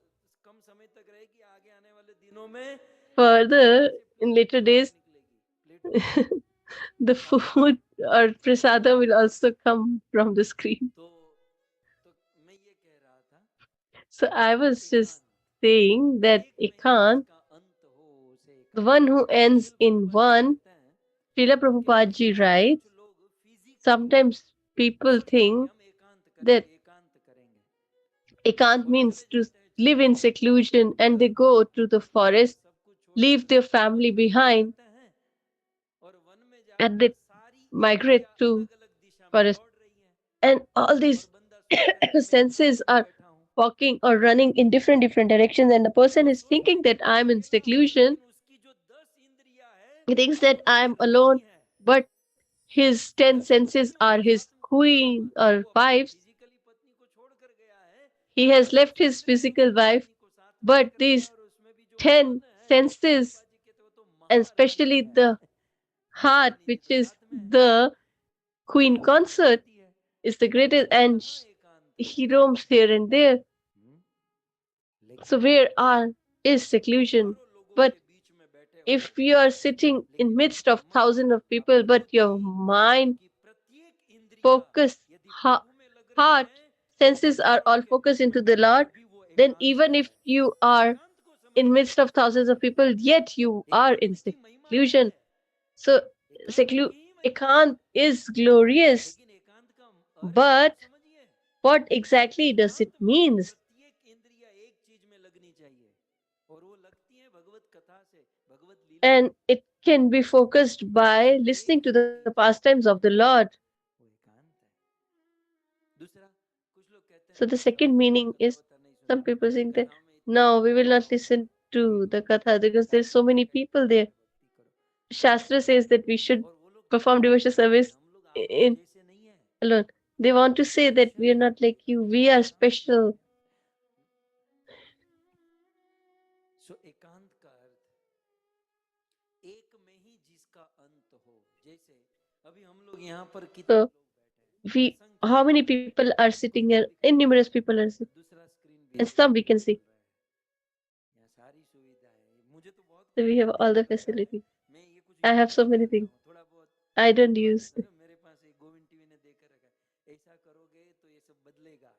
Further, in later days, the food or prasadam will also come from the screen. So I was just saying that ekant, the one who ends in one, Srila Prabhupada ji writes, sometimes people think that ekant means to live in seclusion and they go to the forest, leave their family behind, and they migrate to forest. And all these senses are walking or running in different directions, and the person is thinking that I'm in seclusion. He thinks that I'm alone, but his 10 senses are his queen or wives. He has left his physical wife, but these 10 senses, and especially the heart, which is the queen consort, is the greatest, and he roams here and there. So where is seclusion? But if you are sitting in midst of thousands of people, but your mind, focus, heart, senses are all focused into the Lord, then even if you are in midst of thousands of people, yet you are in seclusion. So ekant is glorious, but what exactly does it mean? And it can be focused by listening to the pastimes of the Lord. So the second meaning is, some people think that No, we will not listen to the Katha because there's so many people there. Shastra says that we should perform devotional service in alone. They want to say that we are not like you. We are special. सो एकांत का अर्थ एक में ही जिसका अंत हो। जैसे अभी हम लोग यहाँ पर कितने So लोग बैठे हैं, how many people are sitting here? Innumerous people are sitting, दूसरा स्क्रीन भी and some we can see. यहाँ सारी सुविधा है, मुझे तो बहुत So we have all the facility. मैं ये कुछ I have so many things. थोड़ा बहुत I don't use. मेरे पास एक गोविंद टीवी ने देकर रखा है, ऐसा करोगे तो ये सब बदलेगा,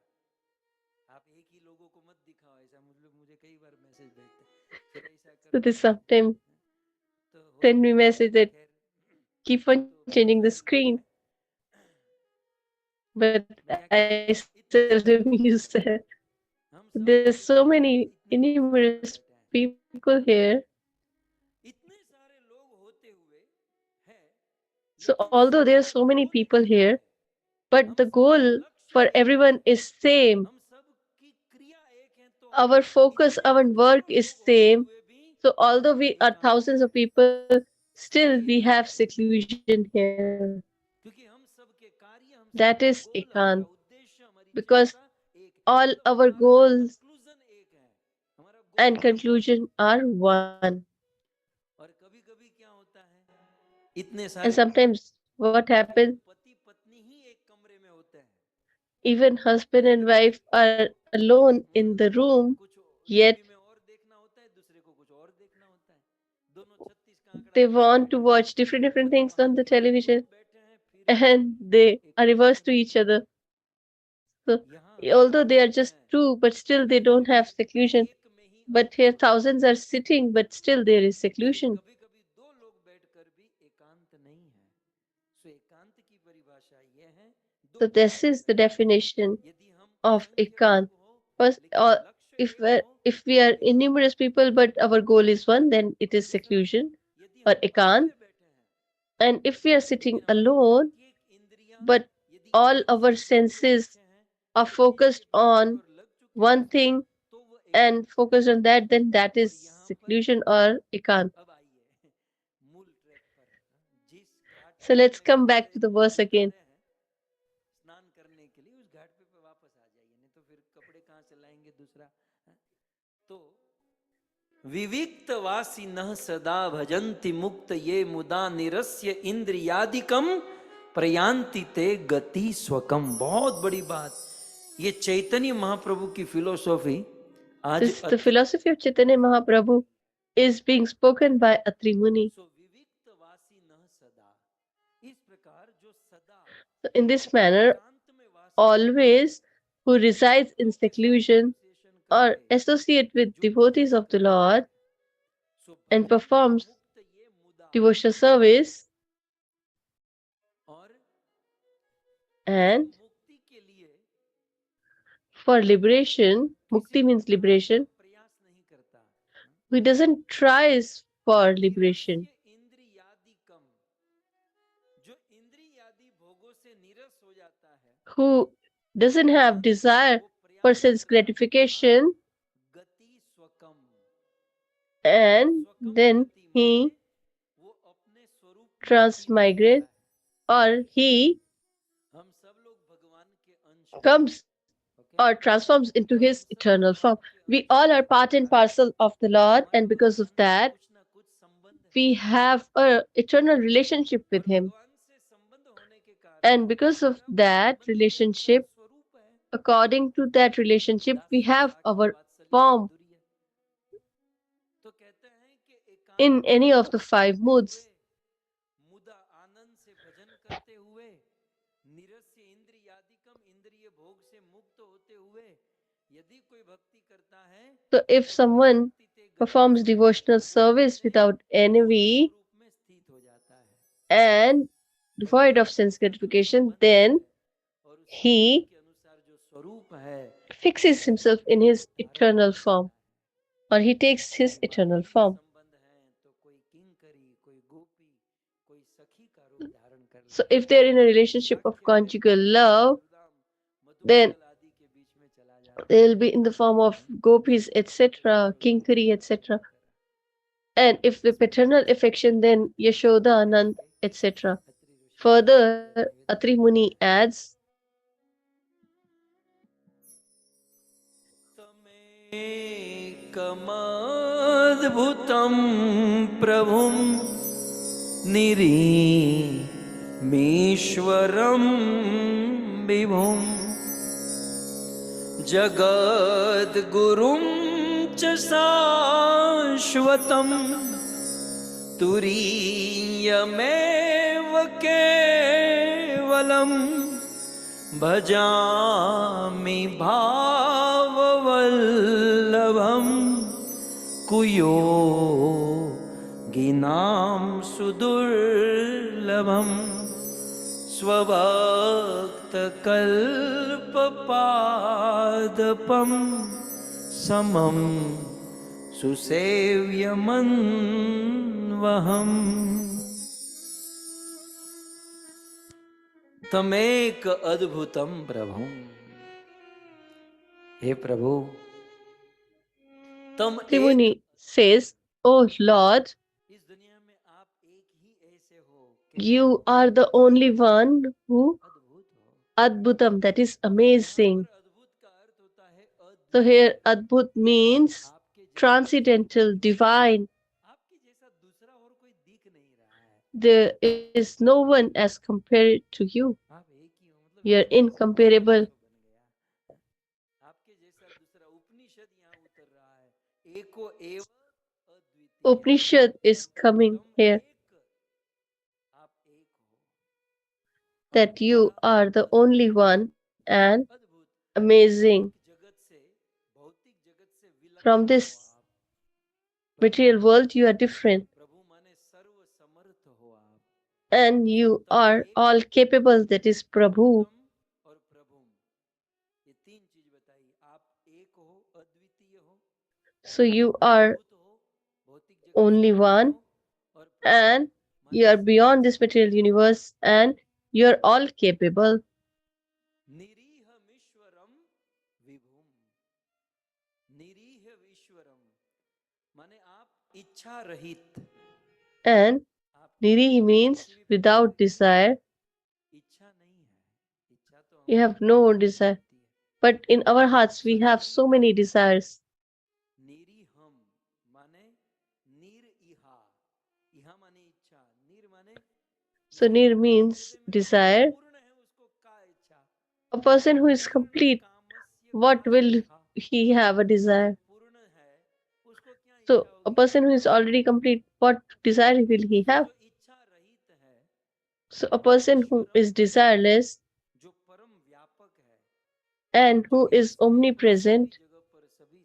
आप एक ही लोगों को मत दिखाओ, ऐसा मुझे कई बार मैसेज भेजते हैं, फिर ऐसा So करो this sometimes send me message that keep on changing the screen, but I seldom use that. There's so many innumerous people here. इतने सारे लोग होते हुए है, So although there are so many people here, but the goal for everyone is same. हम सबकी क्रिया एक है, तो Our focus, our work is same. So although we are thousands of people, still we have seclusion here. क्योंकि हम सबके कार्य, हम That सबका is गोल, ekant. हमारा उद्देश्य, हमारी Because चेष्टा एक है, all मतलब our हमारा goals कंक्लूजन एक है, हमारा गोल and conclusion are one. और कभी कभी क्या होता है, इतने And सारे sometimes what happens, पति पत्नी ही एक कमरे में होते हैं, even husband and wife are alone in the room, कुछ yet टीवी में और देखना होता है, दूसरे को कुछ और देखना होता है, दोनों 36 का आंकड़ा they लेके want to बैठे watch हैं, different और things वहां on the पर लोग television, बैठे हैं, फिर भी and they are एकांत reversed to नहीं each है। other. So यहाँ although they are एक just है, two, but still they फिर don't भी have seclusion. एक में ही But अंत here होता है, thousands are sitting, but still there is लेकिन seclusion. कभी कभी दो लोग बैठकर भी एकांत नहीं है। सो एकांत की परिभाषा ये है, दो So this is the definition यदि हम of असंख्य ekant. लोग हो, First, लेकिन लक्ष्य if एक we're, हो, if we are innumerous people, but our goal is one, then it is दूसरा seclusion यदि or हम ekant. अकेले बैठे हैं, And if we are sitting लेकिन हमारी alone, प्रत्येक इंद्रियां but यदि all एक our संकल्प के senses पीछे हैं, are एक चीज के focused पीछे की on ओर लग चुके one हैं, thing तो वो एकांत and focused on that, then that और is यहाँ पर seclusion or ekant. अब आइए मूल ट्रैक पर, जिस घाट So पे let's हमें come back कपड़े to the verse again. उतारे हैं स्नान करने के लिए, उस घाट पे वापस आ जाइए, नहीं तो फिर कपड़े कहाँ से लाएंगे दूसरा। तो विविक्त वासिनः सदा भजन्ति मुक्त ये मुदा निरस्य इंद्रियादिकम प्रयांति ते गति स्वकम। बहुत बड़ी बात, ये चैतन्य महाप्रभु की फिलोसॉफी आज This the philosophy of Chaitanya Mahaprabhu is being spoken by Atri Muni. सो विविक्त वासिनः सदा, इस प्रकार जो सदा So in this manner, एकांत में वास always who resides in seclusion or associate with devotees of the Lord and performs मुक्त ये मुदा devotional service और and मुक्ति के लिए for liberation, mukti means liberation, प्रयास नहीं करता, who doesn't tries for liberation, निरस्य इंद्रियादिकम, जो इंद्रियादि भोगों से निरस हो जाता है, who doesn't have desire for sense gratification, गति स्वकम, and then he वो अपने स्वरूप में transmigrates or he हम सब लोग भगवान के अंश comes or transforms into his eternal form. We all are part and parcel of the Lord, and because of that, कुछ ना कुछ संबंध है, we have a eternal relationship with him. भगवान से संबंध होने के कारण And because of that relationship, स्वरूप है, according to that relationship, we have our form तो कहते हैं कि एकांत in any of the five moods. मुदा आनंद से भजन करते हुए, निरस्य इंद्रियादिकम, इंद्रिय भोग से मुक्त होते हुए यदि कोई भक्ति करता है, So if someone performs devotional service without envy रूप में स्थित हो जाता है, and devoid of sense gratification, then और उस he के अनुसार जो स्वरूप है fixes himself in his eternal form, or he takes his eternal form. संबंध है, तो कोई किंकरी, कोई गोपी, कोई सखी का रूप धारण कर So if they're in a relationship of conjugal love, then आदि के बीच में चला जाता They'll be in the form of gopis, etc., kinkari, etc. And if the paternal affection, then Yashoda, Anand, etc. Further, Atri Muni adds, तमेकमद्भुतं प्रभुं निरीमीश्वरं विभुं जगद्गुरुं च शाश्वतं तुरीयमेव केवलं भजामि भाववल्लभं कुयोगिनां सुदुर्लभं स्वभक्तकल्पपादपं समं सुसेव्यमन्वहम् तमेक अद्भुतम प्रभु। हे प्रभु, तम Atri एक, Muni says, "Oh Lord, इस दुनिया में आप एक ही ऐसे हो कि you are the only one who अद्भुत हो। Adbhutam, that is यहाँ amazing." पर अद्भुत का अर्थ होता है So अद्वितीय। here Adbhut means आपके जैसा, transcendental, divine. आपके जैसा दूसरा और कोई दिख नहीं रहा है। There is no one as compared to you. आप एक ही हो, मतलब You're एक ही incomparable. बन गया। आपके जैसा दूसरा उपनिषद यहाँ उतर रहा है। एको एव अद्वितीय, Upanishad is coming तम here एक, आप एक हो। that you are the only one and अद्भुत, amazing. भौतिक जगत से, भौतिक जगत से From विलक्षण हो this आप। प्रभु material world, you are different प्रभु माने सर्व समर्थ हो आप। and you तम are एक, all capable, that is Prabhu. अद्भुतम और प्रभु, ये तीन चीज बताई। आप एक हो, अद्वितीय हो, So you are अद्भुत हो, भौतिक जगत से only भिन्न one हो, और प्रभु and you माने are beyond this material universe and you are all capable. निरीहमीश्वरम विभुम। निरीह ईश्वरम माने आप इच्छा रहित। And आपके Niri हृदय में means किसी भी प्रकार without desire. की इच्छा नहीं है। इच्छा तो You हमारे have no हृदय में desire. होती है। But in our hearts, we have so many desires. निरीहम माने नीर इहा, इहा माने इच्छा, नीर माने So जिसके Nir जिस means हृदय में desire. पूर्ण है उसको का इच्छा। A person who is पूर्ण complete, कामस्य what का will Spruha. he have a जो desire? पूर्ण है उसको क्या इच्छा So a होगी? person who is already complete, what desire will he तो have? जो इच्छा रहित है, So a person who Eshwaram is desireless जो परम व्यापक है, and जो who एक is समय में सभी omnipresent, जगह पर सभी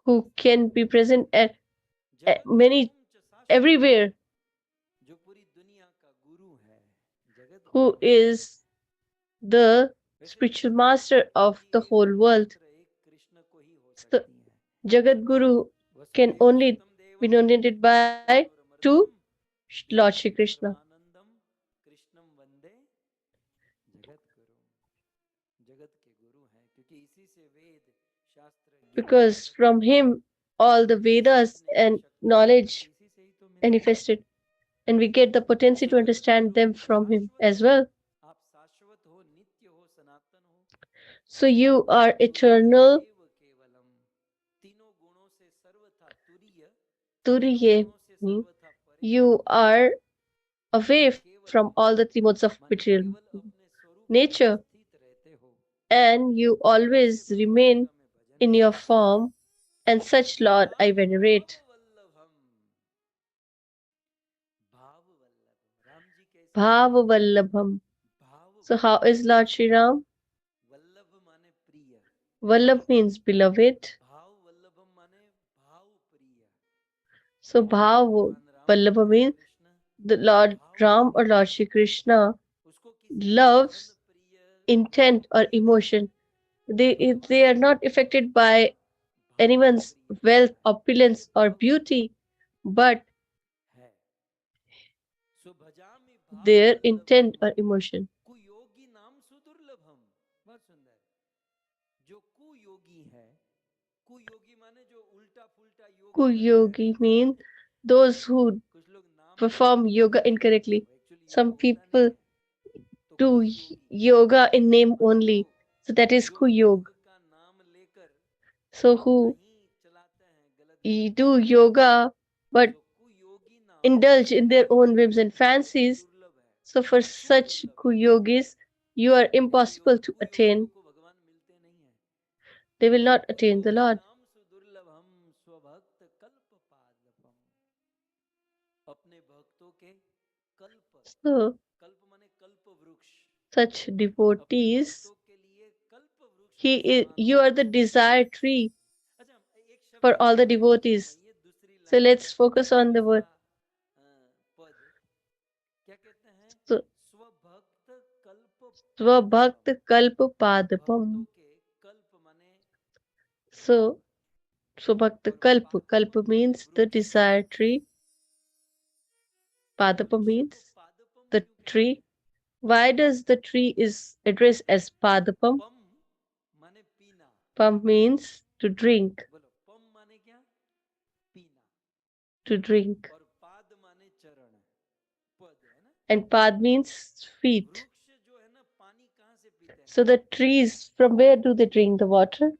who can be present at जगत many गुरुम च शाश्वतम, everywhere, जो पूरी दुनिया का गुरु है, Jagat Guru. who is the वैसे spiritual जगत master गुरु of the की whole world. एकमात्र एक कृष्ण को ही हो So सकती है। Jagat Guru can Vasudev only सुतम be Devam nominated by to कंसचानूरमर्दनम Lord Devaki Shri Krishna, परमानंदम कृष्णम वंदे जगत गुरु। जगत के गुरु हैं क्योंकि इसी से वेद शास्त्र Gita because Bharat from him all the इसी से Vedas अपने को and शक्ति प्राप्त, knowledge इसी से ही तो मिलती है। manifested, and we get the potency to जगत understand गुरुम them च from him शाश्वतम, as well. आप शाश्वत हो, नित्य हो, सनातन हो। So you are तुरीय eternal, एव केवलम, तीनों गुणों से सर्वथा तुरीय, तीनों Turiye, गुणों से सर्वथा परे हो। you are away केवल from all the three modes of माने material केवल अपने स्वरूप में nature, स्थित रहते हो। and you ऐसे always भगवान remain का मैं भजन in your करता हूँ। form, and such Lord I Ram भाव venerate. वल्लभम, भाव वल्लभ। राम जी कैसे हैं? Bhava Vallabham. भाव So how Vallabh. is Lord Shri Ram? Vallabh माने प्रिय, Vallabh means beloved. भाव वल्लभम माने भाव प्रिय। So यानी Bhava भगवान राम, Vallabha भगवान means कृष्ण the Lord भाव Ram or प्रिय Lord है, Shri Krishna उसको किसी भी धन loves प्रिय, intent भोग or प्रिय नहीं है। emotion. They भगवान they are not affected by भाव anyone's प्रिय wealth, है, इसलिए opulence, or भाव beauty, but है। सो भजामि भाव their Vallabham intent or emotion. कुयोगी नाम सुदुर्लभम। बहुत सुंदर। जो कुयोगी है, Kuyogi mean those who perform yoga incorrectly. Some people do yoga in name only. So that is kuyog. So who do yoga but indulge in their own whims and fancies. So for such kuyogis, you are impossible to attain. They will not attain the Lord. So such devotees, you are the desire tree for all the devotees. So let's focus on the word. So, Swabhakt Kalp Padapam. So, Swabhakt Kalp means the desire tree. Padapa means the tree. Why does the tree is addressed as Padapam? Pam means to drink. To drink. And Pad means feet. So the trees, from where do they drink the water?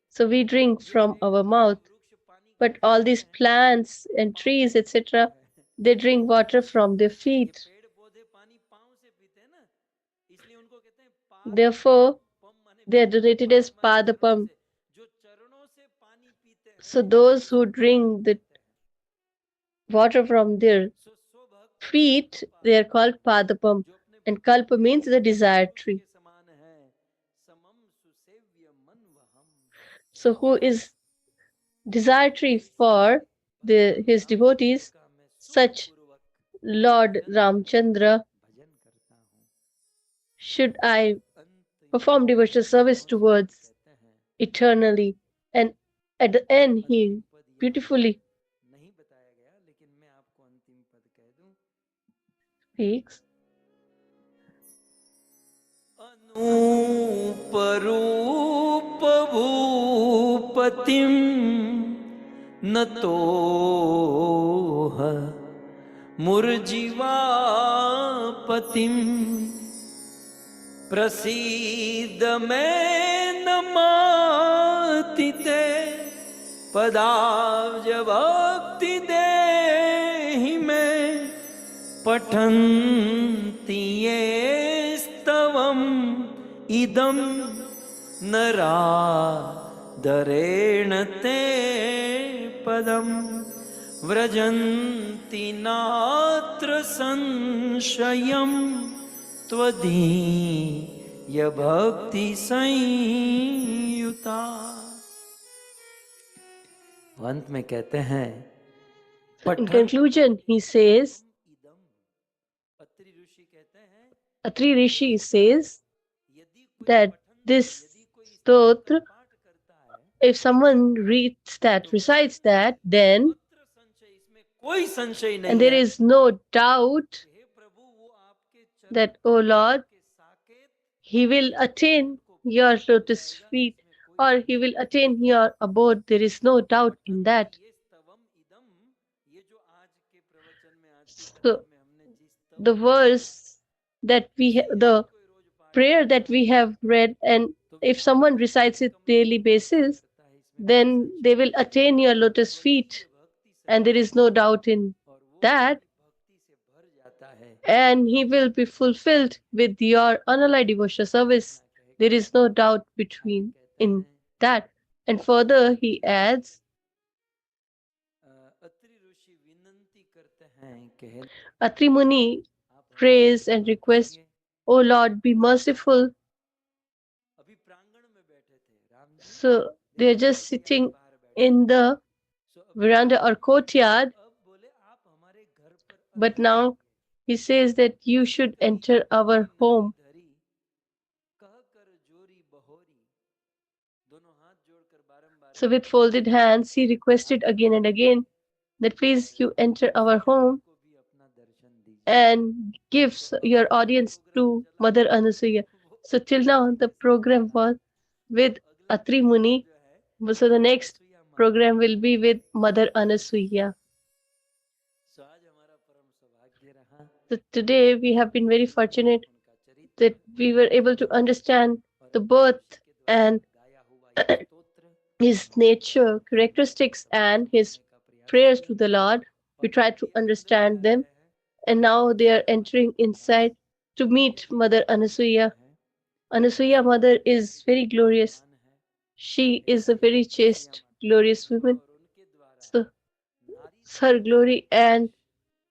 So we drink from our mouth. But all these plants and trees, etc., they drink water from their feet. Therefore, they are donated as Padapam. So those who drink the water from their feet, they are called Padapam. And Kalpa means the desired tree. So who is desired tree for his devotees? Such Lord Ramchandra should I perform devotional service towards eternally. And at the end, he beautifully speaks. अनूपरूप भूपतिं नतोह मुर्जिवापतिं प्रसीद मे नमाति ते पदाब्ज भक्ति देहि मे पठन्ति ये स्तवम् इदं नरादरेण ते पदं व्रजन्ति नात्र संशयं त्वदीय भक्ति संयुता। अंत में कहते हैं, In conclusion, he says, Atri Rishi says that this stotra, if someone recites that, then, and there is no doubt that, O Lord, he will attain your lotus feet or he will attain your abode. There is no doubt in that. So, the verse that the prayer that we have read, and if someone recites it daily basis, then they will attain your lotus feet, and there is no doubt in that. And he will be fulfilled with your unallied devotional service. There is no doubt in that. And further, he adds, Atri Muni prays and requests, O Lord, be merciful. So they are just sitting in the veranda or courtyard, but now he says that you should enter our home. So with folded hands, he requested again and again that please you enter our home and gives your audience to Mother Anasuya. So till now the program was with Atri Muni. So the next program will be with Mother Anasuya. सो आज हमारा परम सौभाग्य रहा So today we have been very fortunate उनका चरित्र that we were able to understand the birth and गाया हुआ ये स्तोत्र his nature, characteristics, and his का प्रयास prayers to the Lord. We tried to understand them, and now they are entering inside to meet Mother Anasuya. Anasuya Mother is very glorious. She is a very chaste, glorious woman. और उनके द्वारा So नारी her glory and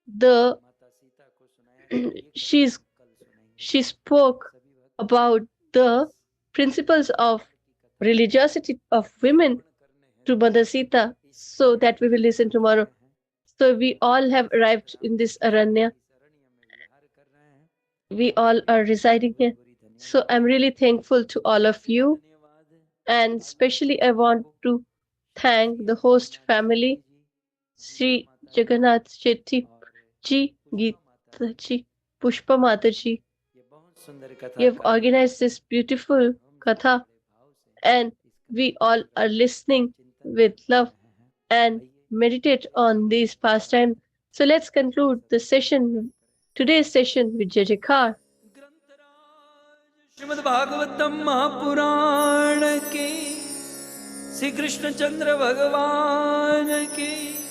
the माता सीता को सुनाया गया ये she's कल सुनेंगे she spoke सभी भक्त about the principles of religiosity of women करने हैं to Mother Sita, so that we will listen tomorrow. So we all have arrived in this Aranya. इस अरण्य में विहार कर रहे हैं We all are residing here. So I'm really thankful to all of you. धन्यवाद And especially I want to thank the host family, Sri Jagannath Shetty ji, Geeta ji, Pushpa Mata ji. ये बहुत सुंदर कथा You have का organized this beautiful katha, and we all are listening with love and meditate on these pastimes. So let's conclude the session, today's session, with Jai Jaikar. ग्रंथराज Shrimad Bhagavatam Mahapuran के श्री कृष्ण चंद्र भगवान की